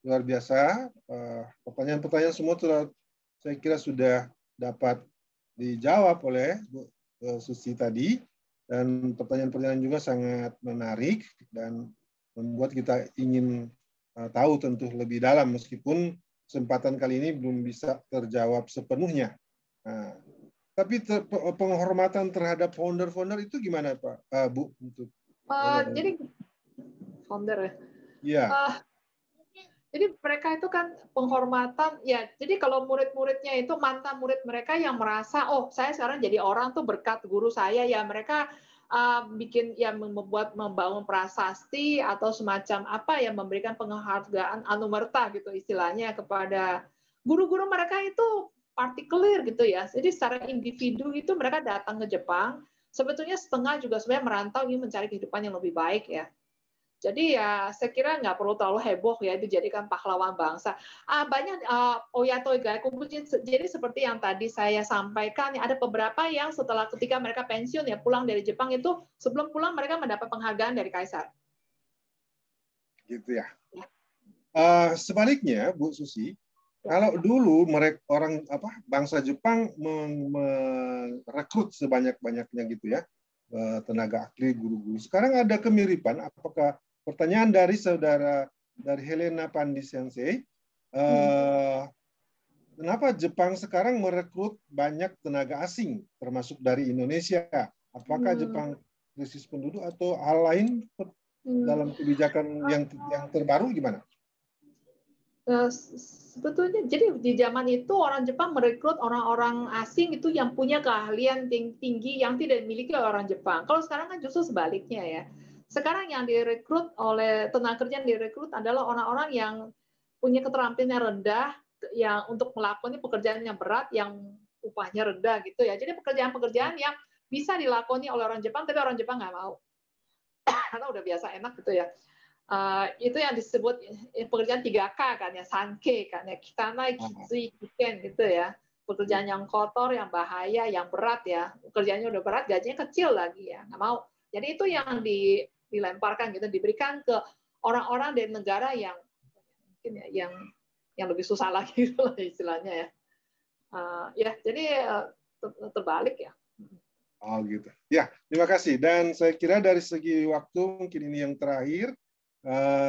luar biasa. Pertanyaan-pertanyaan semua saya kira sudah dapat dijawab oleh Bu Susi tadi. Dan pertanyaan-pertanyaan juga sangat menarik dan membuat kita ingin tahu tentu lebih dalam meskipun kesempatan kali ini belum bisa terjawab sepenuhnya. Nah, tapi penghormatan terhadap founder-founder itu gimana Pak, Bu? Untuk jadi founder ya. Iya. Jadi mereka itu kan penghormatan ya. Jadi kalau murid-muridnya itu mantan murid mereka yang merasa, oh saya sekarang jadi orang tuh berkat guru saya ya, mereka bikin ya membangun prasasti atau semacam apa ya, memberikan penghargaan anumerta gitu istilahnya kepada guru-guru mereka itu partikular gitu ya. Jadi secara individu itu mereka datang ke Jepang, sebetulnya setengah juga sebenarnya merantau ingin mencari kehidupan yang lebih baik ya. Jadi ya saya kira nggak perlu terlalu heboh ya dijadikan pahlawan bangsa. Banyak Oyato Gaikubuchi, jadi seperti yang tadi saya sampaikan, ada beberapa yang setelah ketika mereka pensiun ya pulang dari Jepang itu sebelum pulang mereka mendapat penghargaan dari kaisar. Gitu ya. Sebaliknya Bu Susi, kalau dulu mereka orang bangsa Jepang merekrut sebanyak-banyaknya gitu ya tenaga ahli guru-guru. Sekarang ada kemiripan. Apakah pertanyaan dari saudara dari Helena Pandi Sensei, kenapa Jepang sekarang merekrut banyak tenaga asing, termasuk dari Indonesia? Apakah Jepang krisis penduduk atau hal lain dalam kebijakan yang terbaru gimana? Sebetulnya jadi di zaman itu orang Jepang merekrut orang-orang asing itu yang punya keahlian tinggi yang tidak dimiliki oleh orang Jepang. Kalau sekarang kan justru sebaliknya ya. Sekarang yang direkrut oleh tenaga kerja yang direkrut adalah orang-orang yang punya keterampilan rendah yang untuk melakukan pekerjaan yang berat yang upahnya rendah gitu ya. Jadi pekerjaan-pekerjaan yang bisa dilakoni oleh orang Jepang tapi orang Jepang nggak mau. Karena udah biasa enak gitu ya. Itu yang disebut pekerjaan 3K kan ya, sanke kan ya, kitanai, kitsui, kiken gitu ya. Pekerjaan yang kotor, yang bahaya, yang berat ya. Pekerjaannya udah berat, gajinya kecil lagi ya, nggak mau. Jadi itu yang dilemparkan gitu, diberikan ke orang-orang dari negara yang mungkin ya, yang lebih susah lagi gitu lah istilahnya ya. Ya, jadi terbalik ya. Oh gitu. Ya, terima kasih. Dan saya kira dari segi waktu mungkin ini yang terakhir.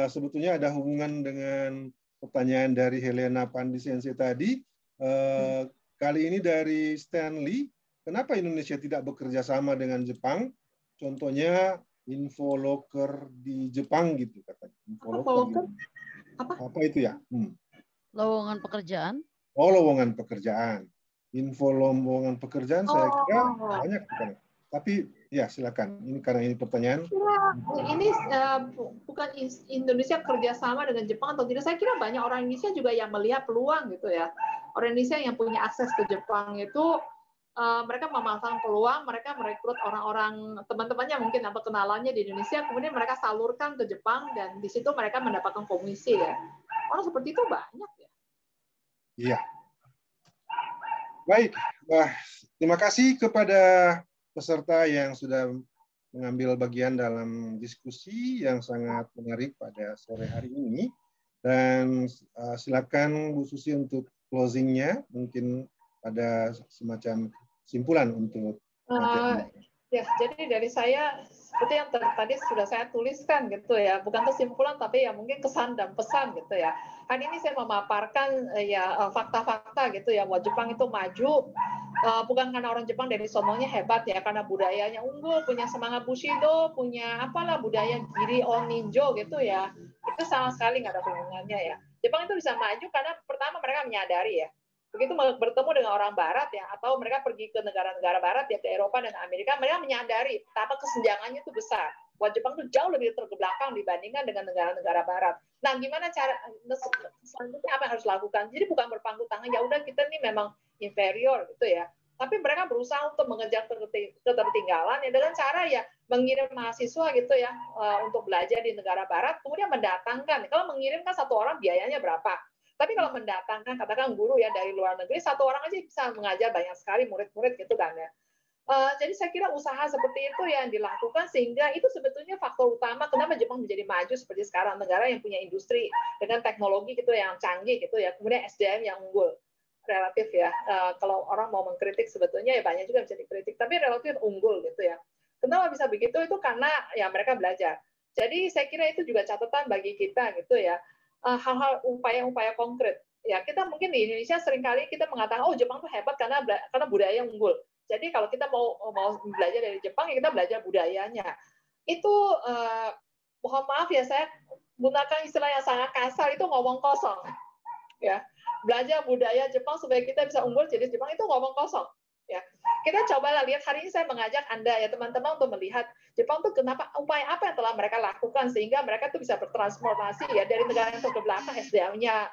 Sebetulnya ada hubungan dengan pertanyaan dari Helena Pandi Sensei tadi. Kali ini dari Stanley, kenapa Indonesia tidak bekerja sama dengan Jepang? Contohnya Infoloker di Jepang gitu katanya. Infoloker apa itu ya? Lowongan pekerjaan? Oh, lowongan pekerjaan. Info lowongan pekerjaan saya kira banyak bukan. Tapi ya silakan. Ini karena ini pertanyaan. Ini bukan Indonesia kerjasama dengan Jepang atau tidak. Saya kira banyak orang Indonesia juga yang melihat peluang gitu ya. Orang Indonesia yang punya akses ke Jepang itu mereka memasang peluang, mereka merekrut orang-orang teman-temannya mungkin atau kenalannya di Indonesia, kemudian mereka salurkan ke Jepang dan di situ mereka mendapatkan komisi ya. Orang seperti itu banyak ya. Iya. Baik, terima kasih kepada peserta yang sudah mengambil bagian dalam diskusi yang sangat menarik pada sore hari ini. Dan silakan Bu Susi untuk closing-nya, mungkin ada semacam kesimpulan untuk ya, jadi dari saya seperti yang tadi sudah saya tuliskan gitu ya, bukan kesimpulan tapi ya mungkin kesan dan pesan gitu ya. Hari ini saya memaparkan ya fakta-fakta gitu ya, bahwa Jepang itu maju bukan karena orang Jepang dari sononya hebat ya, karena budayanya unggul, punya semangat Bushido, punya apalah budaya Giri on Ninjo gitu ya. Itu sama sekali nggak ada hubungannya ya. Jepang itu bisa maju karena pertama mereka menyadari ya, begitu bertemu dengan orang Barat ya, atau mereka pergi ke negara-negara Barat ya, ke Eropa dan Amerika, mereka menyadari betapa kesenjangannya itu besar. Buat Jepang itu jauh lebih terbelakang dibandingkan dengan negara-negara Barat. Nah, gimana cara selanjutnya apa yang harus dilakukan? Jadi bukan berpangku tangan, ya udah kita nih memang inferior gitu ya. Tapi mereka berusaha untuk mengejar ketertinggalan ya dengan cara ya mengirim mahasiswa gitu ya untuk belajar di negara Barat, kemudian mendatangkan. Kalau mengirim kan satu orang biayanya berapa? Tapi kalau mendatangkan, katakan guru ya dari luar negeri, satu orang aja bisa mengajar banyak sekali murid-murid gitu kan ya. Jadi saya kira usaha seperti itu yang dilakukan sehingga itu sebetulnya faktor utama kenapa Jepang menjadi maju seperti sekarang, negara yang punya industri dengan teknologi gitu yang canggih gitu ya, kemudian SDM yang unggul relatif ya. Kalau orang mau mengkritik sebetulnya ya banyak juga bisa dikritik, tapi relatif unggul gitu ya. Kenapa bisa begitu? Itu karena ya mereka belajar. Jadi saya kira itu juga catatan bagi kita gitu ya. Hal-hal upaya-upaya konkret ya, kita mungkin di Indonesia seringkali kita mengatakan oh Jepang tuh hebat karena budaya unggul. Jadi kalau kita mau belajar dari Jepang ya kita belajar budayanya. Itu mohon maaf ya, saya gunakan istilah yang sangat kasar itu ngomong kosong. Ya, belajar budaya Jepang supaya kita bisa unggul jadi Jepang itu ngomong kosong. Ya, kita cobalah lihat hari ini saya mengajak Anda ya teman-teman untuk melihat Jepang tuh kenapa upaya apa yang telah mereka lakukan sehingga mereka tuh bisa bertransformasi ya dari negara yang terbelakang SDM-nya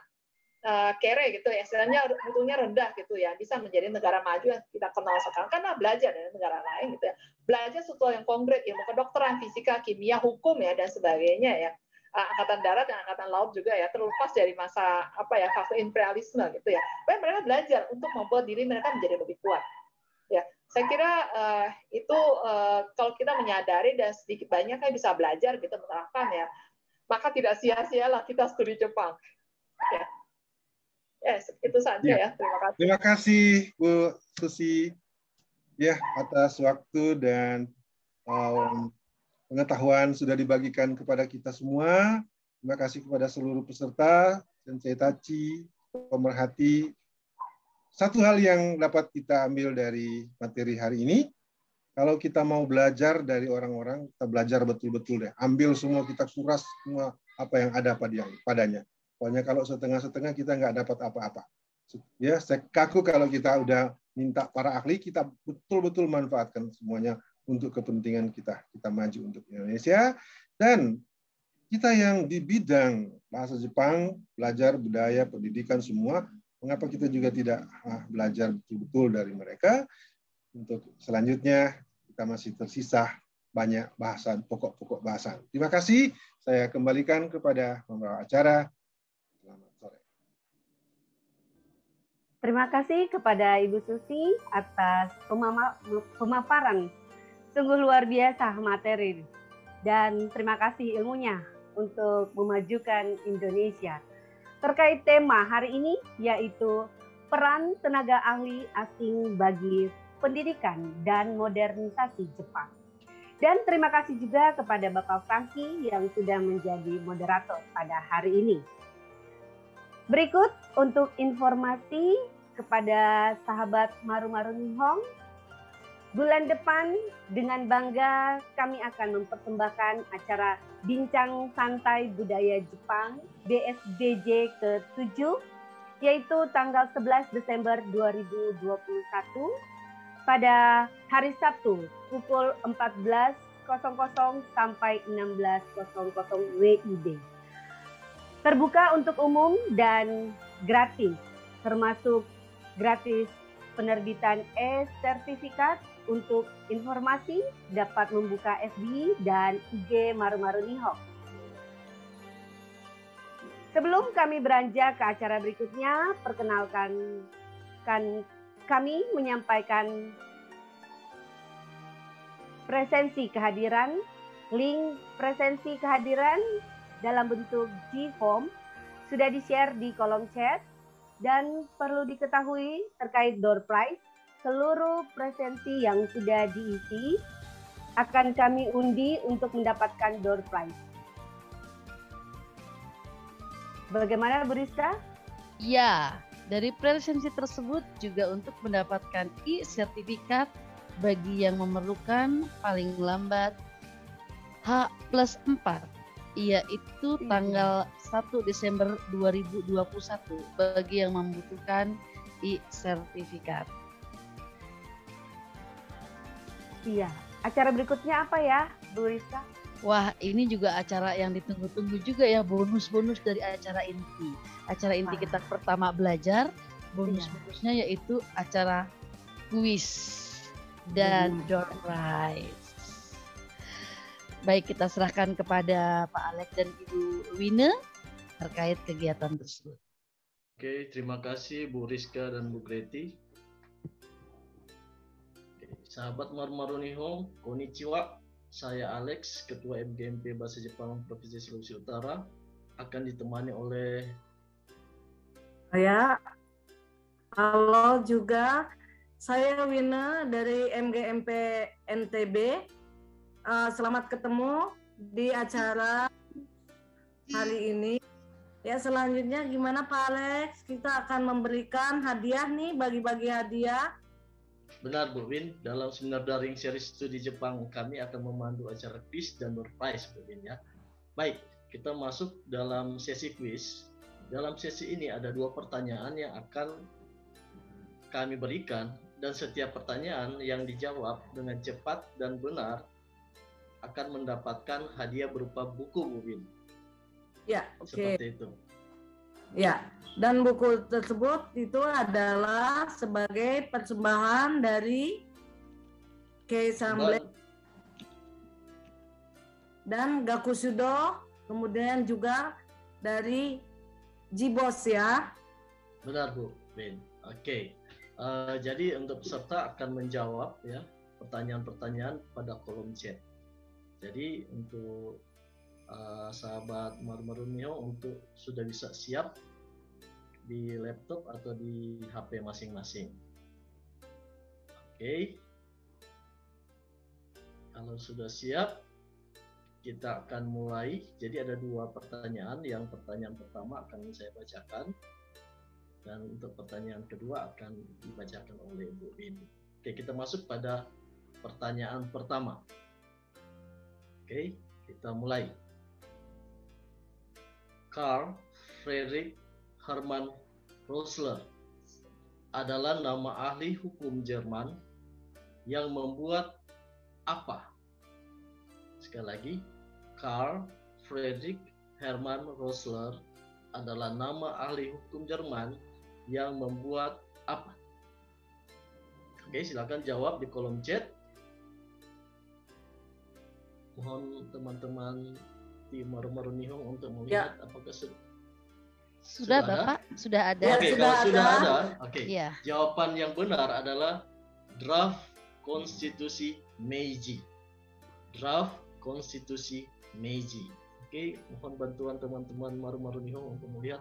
kere gitu ya, SDM-nya mutunya rendah gitu ya, bisa menjadi negara maju yang kita kenal sekarang karena belajar dari negara lain gitu ya. Belajar sesuatu yang konkret, ilmu kedokteran, fisika, kimia, hukum ya dan sebagainya ya. Angkatan darat dan angkatan laut juga ya, terlepas dari masa fase imperialisme gitu ya. Supaya mereka belajar untuk membuat diri mereka menjadi lebih kuat. Ya, saya kira itu kalau kita menyadari dan sedikit banyak kan bisa belajar gitu menerapkan ya, maka tidak sia-sialah kita studi Jepang. Ya. Yes, itu saja ya. Terima kasih. Terima kasih Bu Susi ya atas waktu dan pengetahuan sudah dibagikan kepada kita semua. Terima kasih kepada seluruh peserta, Sensei Tachi, pemerhati. Satu hal yang dapat kita ambil dari materi hari ini, kalau kita mau belajar dari orang-orang, kita belajar betul-betul deh. Ambil semua, kita kuras semua apa yang ada padanya. Pokoknya kalau setengah-setengah kita nggak dapat apa-apa. Ya, kaku kalau kita udah minta para ahli, kita betul-betul manfaatkan semuanya untuk kepentingan kita. Kita maju untuk Indonesia. Dan kita yang di bidang bahasa Jepang, belajar budaya, pendidikan semua, mengapa kita juga tidak belajar betul-betul dari mereka? Untuk selanjutnya kita masih tersisa banyak bahasan, pokok-pokok bahasan. Terima kasih. Saya kembalikan kepada pembawa acara. Selamat sore. Terima kasih kepada Ibu Susi atas pemaparan sungguh luar biasa materi. Dan terima kasih ilmunya untuk memajukan Indonesia. Terkait tema hari ini yaitu peran tenaga ahli asing bagi pendidikan dan modernisasi Jepang. Dan terima kasih juga kepada Bapak Franky yang sudah menjadi moderator pada hari ini. Berikut untuk informasi kepada sahabat Maru-Maru Nihong, bulan depan dengan bangga kami akan mempersembahkan acara Bincang Santai Budaya Jepang BSDJ ke-7 yaitu tanggal 11 Desember 2021 pada hari Sabtu pukul 14.00 sampai 16.00 WIB. Terbuka untuk umum dan gratis, termasuk gratis penerbitan e-sertifikat. Untuk informasi dapat membuka FB dan IG Maru-Maru Nihong. Sebelum kami beranjak ke acara berikutnya, perkenalkan kami menyampaikan presensi kehadiran, link presensi kehadiran dalam bentuk G-form sudah di-share di kolom chat dan perlu diketahui terkait door prize. Seluruh presensi yang sudah diisi akan kami undi untuk mendapatkan door prize. Bagaimana Bu Rizka? Ya, dari presensi tersebut juga untuk mendapatkan e-sertifikat bagi yang memerlukan paling lambat H+4, yaitu tanggal 1 Desember 2021 bagi yang membutuhkan e-sertifikat. Iya, acara berikutnya apa ya, Bu Rizka? Wah, ini juga acara yang ditunggu-tunggu juga ya, bonus-bonus dari acara inti. Acara inti kita pertama belajar, bonus-bonusnya yaitu acara kuis dan door prize. Baik, kita serahkan kepada Pak Alex dan Ibu Wina terkait kegiatan tersebut. Oke, terima kasih Bu Rizka dan Bu Greti. Sahabat Maru-Maru Nihong, konnichiwa. Saya Alex, Ketua MGMP Bahasa Jepang Provinsi Sulawesi Utara, akan ditemani oleh saya. Halo juga, saya Wina dari MGMP NTB. Selamat ketemu di acara hari ini. Ya, selanjutnya gimana Pak Alex? Kita akan memberikan hadiah nih, bagi-bagi hadiah. Benar Bu Win, dalam seminar daring seri studi Jepang kami akan memandu acara quiz dan door prize Bu Win ya. Baik, kita masuk dalam sesi quiz. Dalam sesi ini ada 2 pertanyaan yang akan kami berikan, dan setiap pertanyaan yang dijawab dengan cepat dan benar akan mendapatkan hadiah berupa buku, Bu Win. Ya, oke. Seperti itu. Ya, dan buku tersebut itu adalah sebagai persembahan dari Keisamble dan Gakusudo, kemudian juga dari Jibos ya. Benar, Bu Win. Oke. Jadi untuk peserta akan menjawab ya pertanyaan-pertanyaan pada kolom chat. Jadi untuk sahabat Maru-Maru Nihong untuk sudah bisa siap di laptop atau di HP masing-masing. Oke. Kalau sudah siap, kita akan mulai. Jadi ada 2 pertanyaan. Yang pertanyaan pertama akan saya bacakan, dan untuk pertanyaan kedua akan dibacakan oleh Bu Win. Oke, kita masuk pada pertanyaan pertama. Oke, kita mulai. Karl Friedrich Hermann Rösler adalah nama ahli hukum Jerman yang membuat apa? Sekali lagi, Karl Friedrich Hermann Rösler adalah nama ahli hukum Jerman yang membuat apa? Oke, silakan jawab di kolom chat. Mohon teman-teman tim Maru-Maru Nihong untuk melihat apakah sudah Bapak, sudah ada. Oke, kalau sudah ada, oke. Iya. Jawaban yang benar adalah draft konstitusi Meiji. Draft konstitusi Meiji. Oke, mohon bantuan teman-teman Maru-Maru Nihong untuk melihat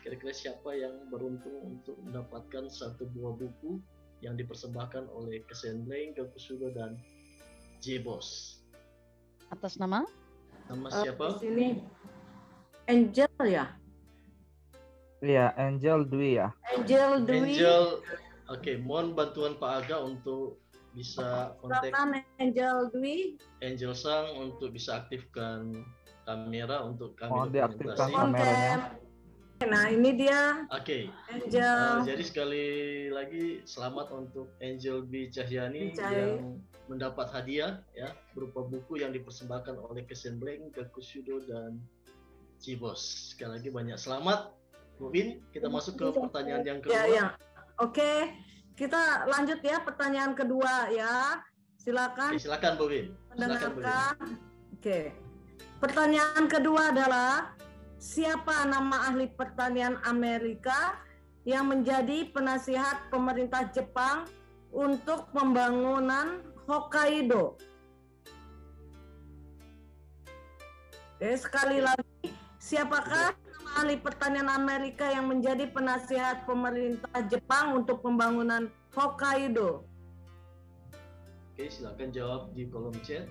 kira-kira siapa yang beruntung untuk mendapatkan 1 buah buku yang dipersembahkan oleh Kesenbleng, Gakusudo, dan Jibos. Atas nama? Nama siapa? Di sini Angel ya? Iya, Angel Dwi ya. Angel Dwi. Angel, oke, mohon bantuan Pak Aga untuk bisa kontak Angel Dwi. Angel Sang untuk bisa aktifkan kamera untuk kami Mohon diaktifkan dokumentasi. kameranya. Nah, ini dia. Oke. Angel. Jadi sekali lagi selamat untuk Angel B. Cahyani yang mendapat hadiah ya berupa buku yang dipersembahkan oleh Kesenbleng, Gakusudo, dan Jibos. Sekali lagi banyak selamat. Bu Win, kita masuk ke pertanyaan yang kedua. Ya. Oke, kita lanjut ya pertanyaan kedua ya. Silakan. Oke, silakan Bu Win. Mendengarkan. Oke. Pertanyaan kedua adalah siapa nama ahli pertanian Amerika yang menjadi penasihat pemerintah Jepang untuk pembangunan Hokkaido? Oke, sekali lagi, siapakah nama ahli pertanian Amerika yang menjadi penasihat pemerintah Jepang untuk pembangunan Hokkaido? Oke, silakan jawab di kolom chat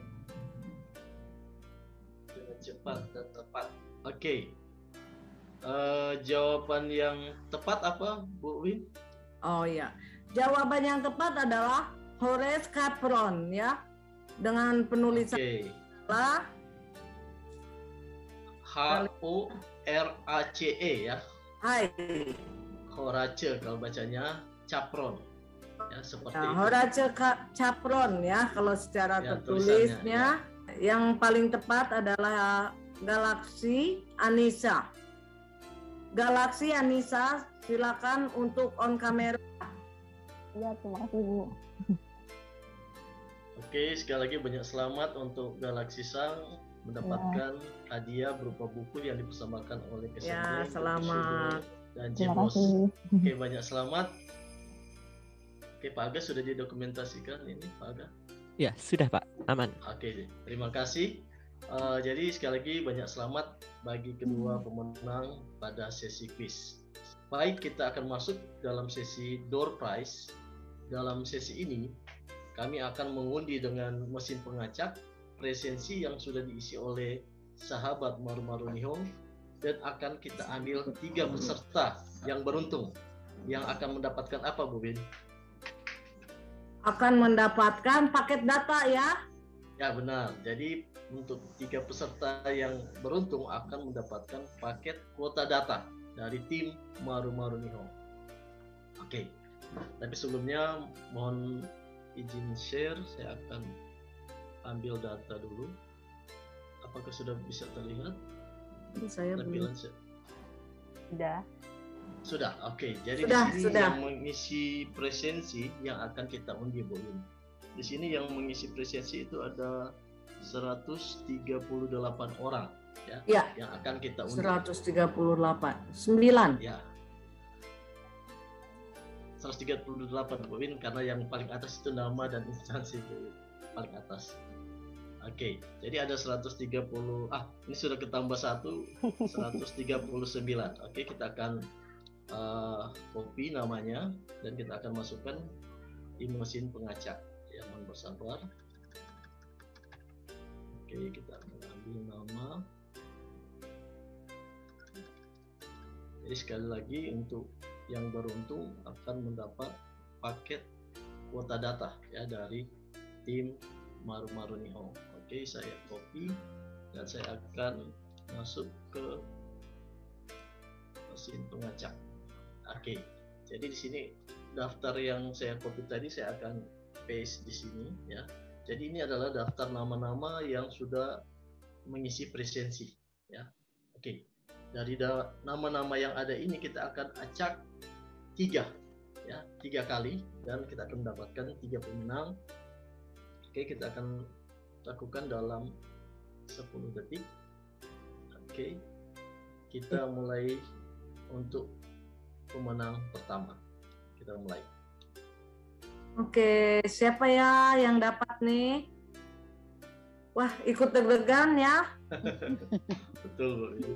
dengan cepat dan tepat. Oke. Jawaban yang tepat apa, Bu Win? Oh ya, jawaban yang tepat adalah Horace Capron ya, dengan penulisan adalah Horace ya. Hai. Horace kalau bacanya Capron. Ya, seperti itu. Horace Capron ya, kalau secara Ya, tertulisnya. Yang paling tepat adalah Galaxy Anissa. Galaxy Anissa, silakan untuk on kamera. Ya, terima kasih Bu. Oke, sekali lagi banyak selamat untuk Galaxy Sang mendapatkan hadiah berupa buku yang dipersembahkan oleh Kesenbleng, selamat. dan Terima Jibos. kasih. Oke, banyak selamat. Oke, Pak Aga sudah didokumentasikan ini, Pak Aga? Ya, sudah Pak, aman. Oke, terima kasih. Jadi sekali lagi banyak selamat bagi kedua pemenang pada sesi quiz. Baik, kita akan masuk dalam sesi door prize. Dalam sesi ini, kami akan mengundi dengan mesin pengacak presensi yang sudah diisi oleh sahabat Maru-Maru Nihong, dan akan kita ambil 3 peserta yang beruntung yang akan mendapatkan apa, Bu Bin? Akan mendapatkan paket data ya. Ya benar. Jadi untuk 3 peserta yang beruntung akan mendapatkan paket kuota data dari tim Maru-Maru Nihon. Oke. Tapi sebelumnya mohon izin share, saya akan ambil data dulu. Apakah sudah bisa terlihat? Saya belum. Sudah. Oke. Jadi Sudah, di sini sudah. yang mengisi presensi yang akan kita undi, Bu Win. Di sini yang mengisi presensi itu ada 138 orang ya, Ya. yang akan kita undi. 138. 9. Ya. 138 Bu Win, karena yang paling atas itu nama dan instansi Bu Win. Paling atas. Oke, jadi ada 130. Ini sudah ketambah 139. Oke, kita akan copy namanya dan kita akan masukkan di mesin pengacak. Ya, mohon bersabar. Oke, kita akan ambil nama. Jadi sekali lagi untuk yang beruntung akan mendapat paket kuota data ya dari tim Maru-Maru Nihon. Oke, saya copy dan saya akan masuk ke mesin pengacak. Oke, jadi di sini daftar yang saya copy tadi saya akan paste di sini ya. Jadi ini adalah daftar nama-nama yang sudah mengisi presensi ya. Oke. Dari nama-nama yang ada ini kita akan acak 3 kali dan kita akan mendapatkan 3 pemenang. Oke, kita akan lakukan dalam 10 detik. Oke. Kita mulai untuk pemenang pertama. Kita mulai. Oke, siapa ya yang dapat nih? Wah, ikut deg-degan ya. Betul.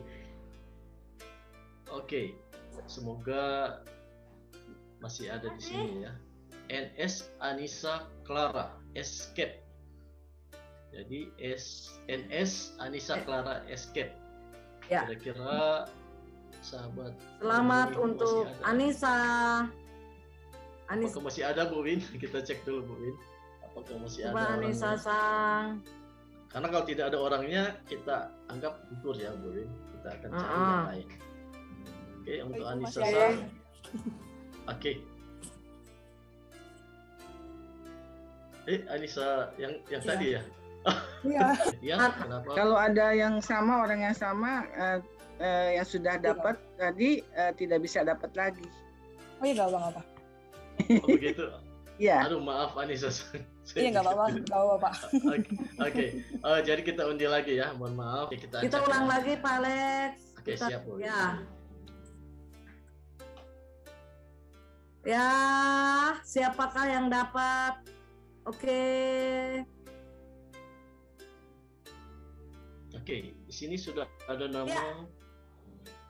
Oke, semoga masih ada di sini ya. NS Anissa Clara Escape. Jadi NS Anissa Clara Escape. Ya. Kira-kira sahabat. Selamat untuk Anissa. Apakah masih ada Bu Win? Kita cek dulu Bu Win. Apakah masih ada orangnya? Anissa sang. Karena kalau tidak ada orangnya kita anggap gugur ya Bu Win. Kita akan cari yang lain. Oke, untuk Anissa sang. Oke. Anissa yang tadi ya? Iya. Ya, kenapa? Kalau ada yang sama, orang yang sama yang sudah dapat tadi tidak bisa dapat lagi. Oh iya, nggak apa-apa. Oh begitu? Iya. Aduh maaf Anissa. Iya nggak apa-apa Pak. Oke. Jadi kita undi lagi ya, mohon maaf. Kita ulang lagi Pak Alex. Oke, siap Bu. Ya, siapakah yang dapat? Oke, di sini sudah ada nama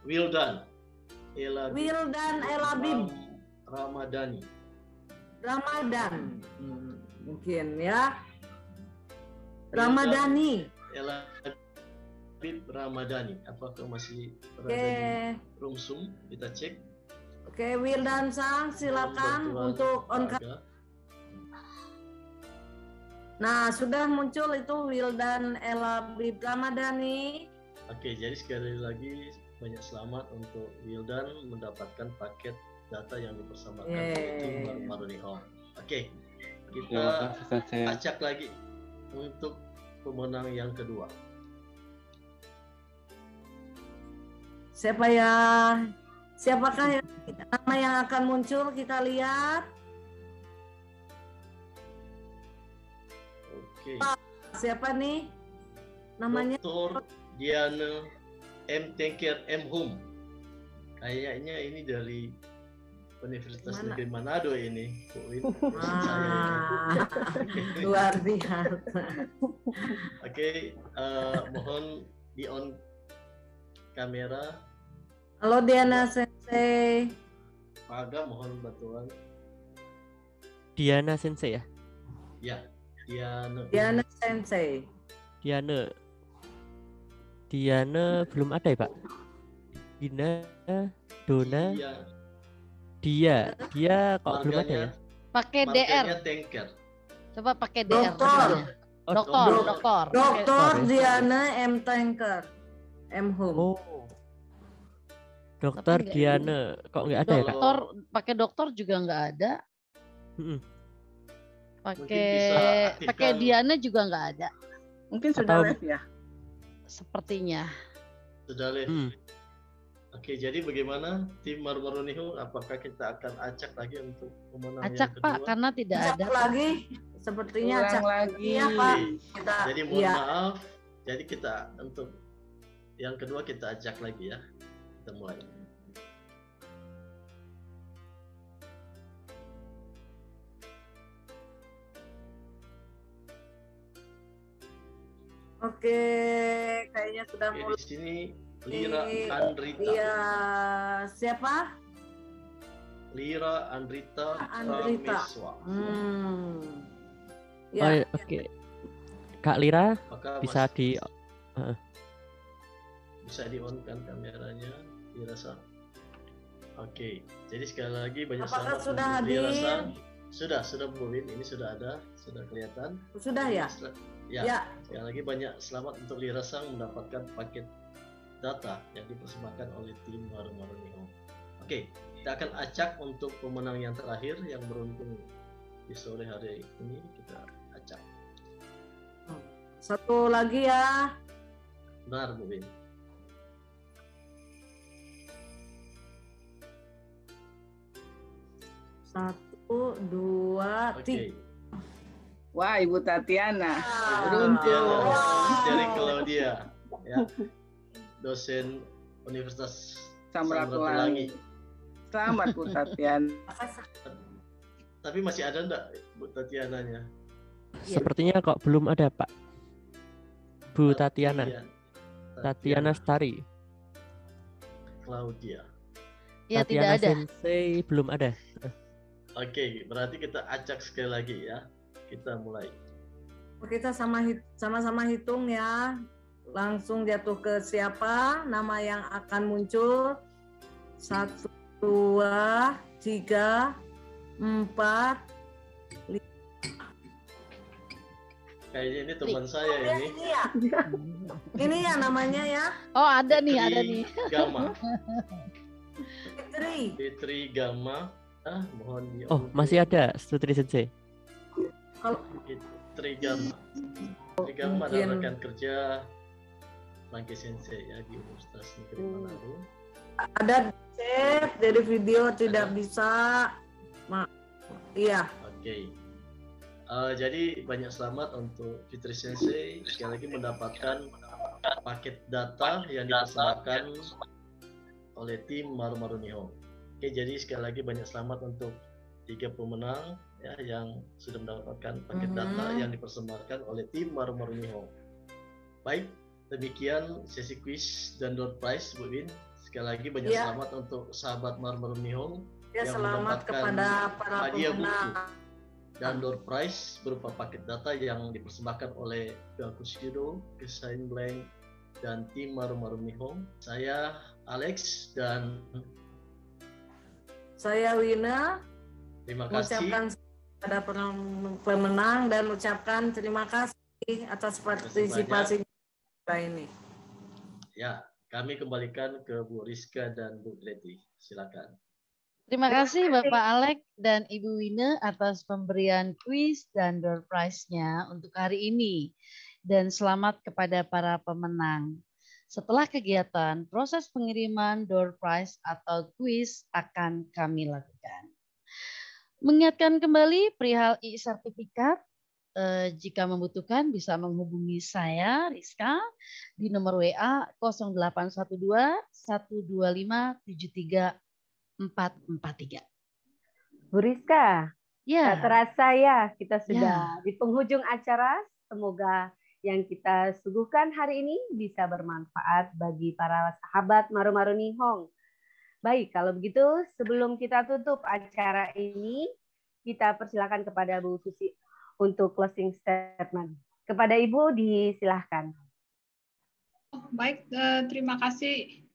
Wildan Elabib Ramadhan. Mungkin ya. Ramadhani. Elabib Ramadhani. Apakah masih berada di room Zoom? Kita cek. Oke, Wildan Sang, silakan untuk on cam. Nah, sudah muncul itu Wildan Elabib Ramadhani. Oke, jadi sekali lagi banyak selamat untuk Wildan mendapatkan paket data yang dipersembahkan oleh tim Maru-Maru Nihon. Oke, kita acak lagi untuk pemenang yang kedua. Siapakah nama yang akan muncul? Kita lihat. Oke. Siapa nih? Namanya? Dr. Diana M. Tengker M. Hum. Kayaknya ini dari Universitas Negeri Manado ini. Luar biasa. Oke, mohon di on kamera. Halo Diana Sensei. Pak Aga, mohon bantuan. Diana Sensei ya? Ya, Diana Sensei. Diana belum ada ya Pak? Dona. Dia kok belum ada ya? Pakai DR. Tengker. Coba pakai DR. Doktor Diana M. Tanker, M. Home. Oh. Dokter Diana, kok nggak ada ya, Kak? Dokter, pakai dokter juga nggak ada. Pakai Diana juga nggak ada. Mungkin sudah live ya. Sepertinya. Sudah live. Oke, jadi bagaimana tim Maru-Maru Nihong? Apakah kita akan acak lagi untuk pemenang acak, yang kedua? Pak, karena tidak ada lagi. Sepertinya acak lagi. Ya, Pak. Jadi mohon maaf. Jadi kita untuk yang kedua kita acak lagi ya. Kita mulai. Oke, kayaknya sudah mulai. Di sini Lira Andrita. Iya, siapa? Lira Andrita Prameswa. Ya. Oke. Kak Lira bisa bisa di-on kan kameranya, dirasa. Oke. Jadi sekali lagi banyak Apakah selamat sudah untuk hadir? Lira. Sudah Bu Win, ini sudah ada, sudah kelihatan. Sudah ya? Ya. Sekali lagi banyak selamat untuk Lira Sang mendapatkan paket data yang dipersembahkan oleh tim Maru-Maru Nihong. Oke, kita akan acak untuk pemenang yang terakhir yang beruntung di sore hari ini, kita acak. Satu lagi ya. Benar Bu Win. Satu, dua, tiga. Wah, Ibu Tatiana. Beruntung. Dari Claudia. Ya. Dosen Universitas Samratulangi. Selamat Bu Tatiana. Tapi masih ada enggak Bu Tatiananya? Sepertinya kok belum ada, Pak. Bu Tatiana. Tatiana Stari. Claudia. Ya, Tatiana tidak ada. Sensei belum ada. Oke, berarti kita acak sekali lagi ya. Kita mulai. Kita sama-sama hitung ya. Langsung jatuh ke siapa nama yang akan muncul. 1, 2, 3, 4, 5. Kayaknya ini teman saya ini. Ini ya namanya ya. Oh, ada nih. Gama. Fitri. Fitri Gama. Mohon di Oh, masih ada Sutri Sensei. Fitri Gama. Fitri Gama adalah rekan kerja Frankie Sensei ya di Universitas Negeri Manado. Ada chat dari video tidak bisa. Iya. Oke. Jadi banyak selamat untuk Fitri Sensei sekali lagi mendapatkan paket data yang dipersembahkan oleh tim Maru-Maru Nihong. Oke, jadi sekali lagi banyak selamat untuk 3 pemenang ya yang sudah mendapatkan paket data yang dipersembahkan oleh tim Maru-Maru Nihong. Baik, demikian sesi quiz dan door prize Bu Win. Sekali lagi banyak selamat untuk sahabat Maru-Maru Nihong yang selamat mendapatkan kepada para hadiah pemenang. buku dan door prize berupa paket data yang dipersembahkan oleh Gakushido, Design Blank, dan tim Maru-Maru Nihong. Saya Alex dan saya Wina. Terima kasih. Mengucapkan kepada pemenang dan ucapkan terima kasih atas partisipasi ini. Ya, kami kembalikan ke Bu Rizka dan Bu Greti. Silakan. Terima kasih Bapak Alek dan Ibu Wina atas pemberian kuis dan door prize-nya untuk hari ini. Dan selamat kepada para pemenang. Setelah kegiatan, proses pengiriman door prize atau kuis akan kami lakukan. Mengingatkan kembali perihal e-sertifikat, jika membutuhkan bisa menghubungi saya, Rizka, di nomor WA 0812 125 73443. Bu Rizka, ya. Tak terasa ya kita sudah di penghujung acara. Semoga yang kita suguhkan hari ini bisa bermanfaat bagi para sahabat Maru-Maru Nihong. Baik, kalau begitu sebelum kita tutup acara ini, kita persilakan kepada Bu Susi untuk closing statement. Kepada Ibu disilahkan. Baik, terima kasih.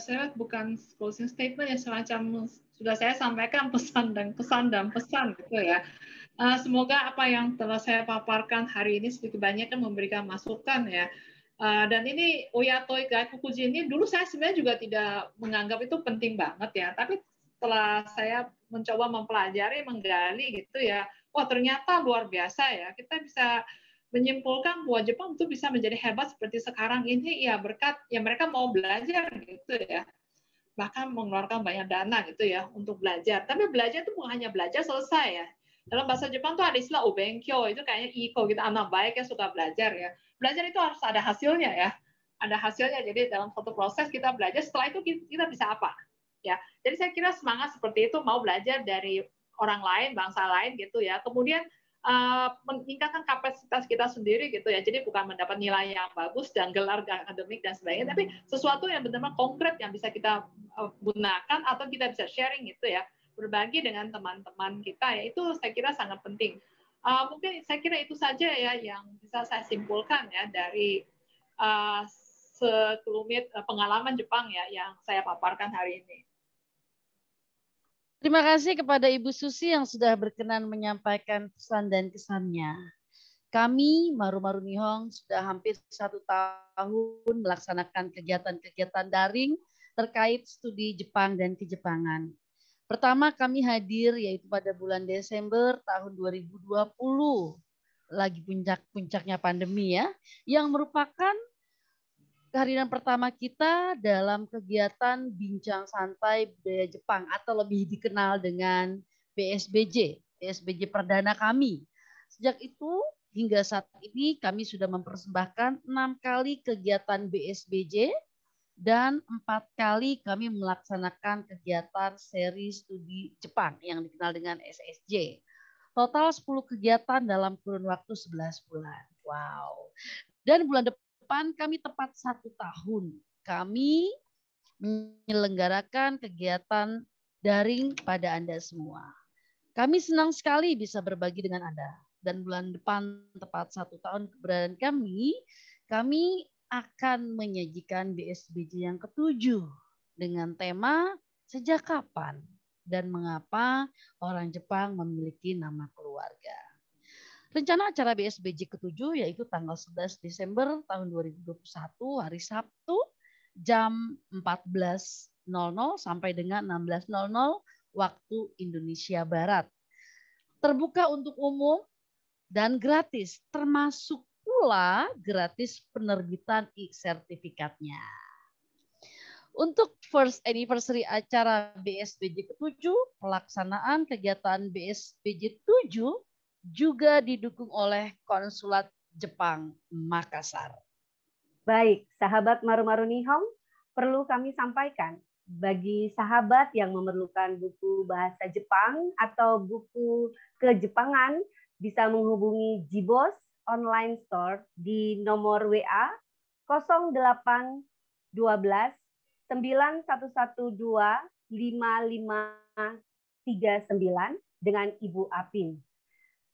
Saya bukan closing statement ya, semacam sudah saya sampaikan pesan gitu ya. Semoga apa yang telah saya paparkan hari ini sedikit banyak kan memberikan masukan ya. Dan ini Oyatoi Gaikukuji ini dulu saya sebenarnya juga tidak menganggap itu penting banget ya. Tapi setelah saya mencoba mempelajari, menggali gitu ya, wah ternyata luar biasa ya. Kita bisa menyimpulkan bahwa Jepang itu bisa menjadi hebat seperti sekarang ini ya berkat ya mereka mau belajar gitu ya. Bahkan mengeluarkan banyak dana gitu ya untuk belajar. Tapi belajar itu bukan hanya belajar selesai ya. Dalam bahasa Jepang tuh ada istilah obenkyo, itu kayaknya iko gitu, anak baik yang suka belajar ya. Belajar itu harus ada hasilnya ya. Ada hasilnya, jadi dalam suatu proses kita belajar, setelah itu kita bisa apa? Ya. Jadi saya kira semangat seperti itu, mau belajar dari orang lain, bangsa lain gitu ya. Kemudian meningkatkan kapasitas kita sendiri gitu ya. Jadi bukan mendapat nilai yang bagus dan gelar akademik dan sebagainya, tapi sesuatu yang benar-benar konkret yang bisa kita gunakan atau kita bisa sharing gitu ya, berbagi dengan teman-teman kita ya, itu saya kira sangat penting. Mungkin saya kira itu saja ya yang bisa saya simpulkan ya dari sekelumit pengalaman Jepang ya yang saya paparkan hari ini. Terima kasih kepada Ibu Susi yang sudah berkenan menyampaikan pesan dan kesannya. Kami, Maru-Maru Nihong, sudah hampir 1 tahun melaksanakan kegiatan-kegiatan daring terkait studi Jepang dan Kejepangan. Pertama kami hadir yaitu pada bulan Desember tahun 2020, lagi puncak-puncaknya pandemi ya, yang merupakan kehadiran pertama kita dalam kegiatan Bincang Santai Budaya Jepang atau lebih dikenal dengan BSBJ perdana kami. Sejak itu hingga saat ini kami sudah mempersembahkan 6 kali kegiatan BSBJ dan 4 kali kami melaksanakan kegiatan seri studi Jepang yang dikenal dengan SSJ. Total 10 kegiatan dalam kurun waktu 11 bulan. Wow. Dan bulan depan kami tepat 1 tahun. Kami menyelenggarakan kegiatan daring pada Anda semua. Kami senang sekali bisa berbagi dengan Anda. Dan bulan depan tepat 1 tahun keberadaan kami akan menyajikan BSBJ yang ke-7 dengan tema Sejak Kapan dan Mengapa Orang Jepang Memiliki Nama Keluarga. Rencana acara BSBJ ke-7 yaitu tanggal 11 Desember tahun 2021 hari Sabtu jam 14.00 sampai dengan 16.00 waktu Indonesia Barat. Terbuka untuk umum dan gratis, termasuk pula gratis penerbitan e-sertifikatnya. Untuk first anniversary acara BSBJ ke-7, pelaksanaan kegiatan BSBJ 7 juga didukung oleh Konsulat Jepang Makassar. Baik, sahabat Maru-Maru Nihong, perlu kami sampaikan bagi sahabat yang memerlukan buku bahasa Jepang atau buku kejepangan bisa menghubungi Jibos Online Store di nomor WA 0812 9112 5539 dengan Ibu Apin.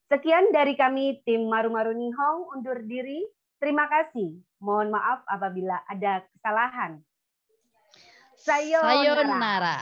Sekian dari kami tim Maru-Maru Nihong undur diri. Terima kasih. Mohon maaf apabila ada kesalahan. Sayonara. Sayonara.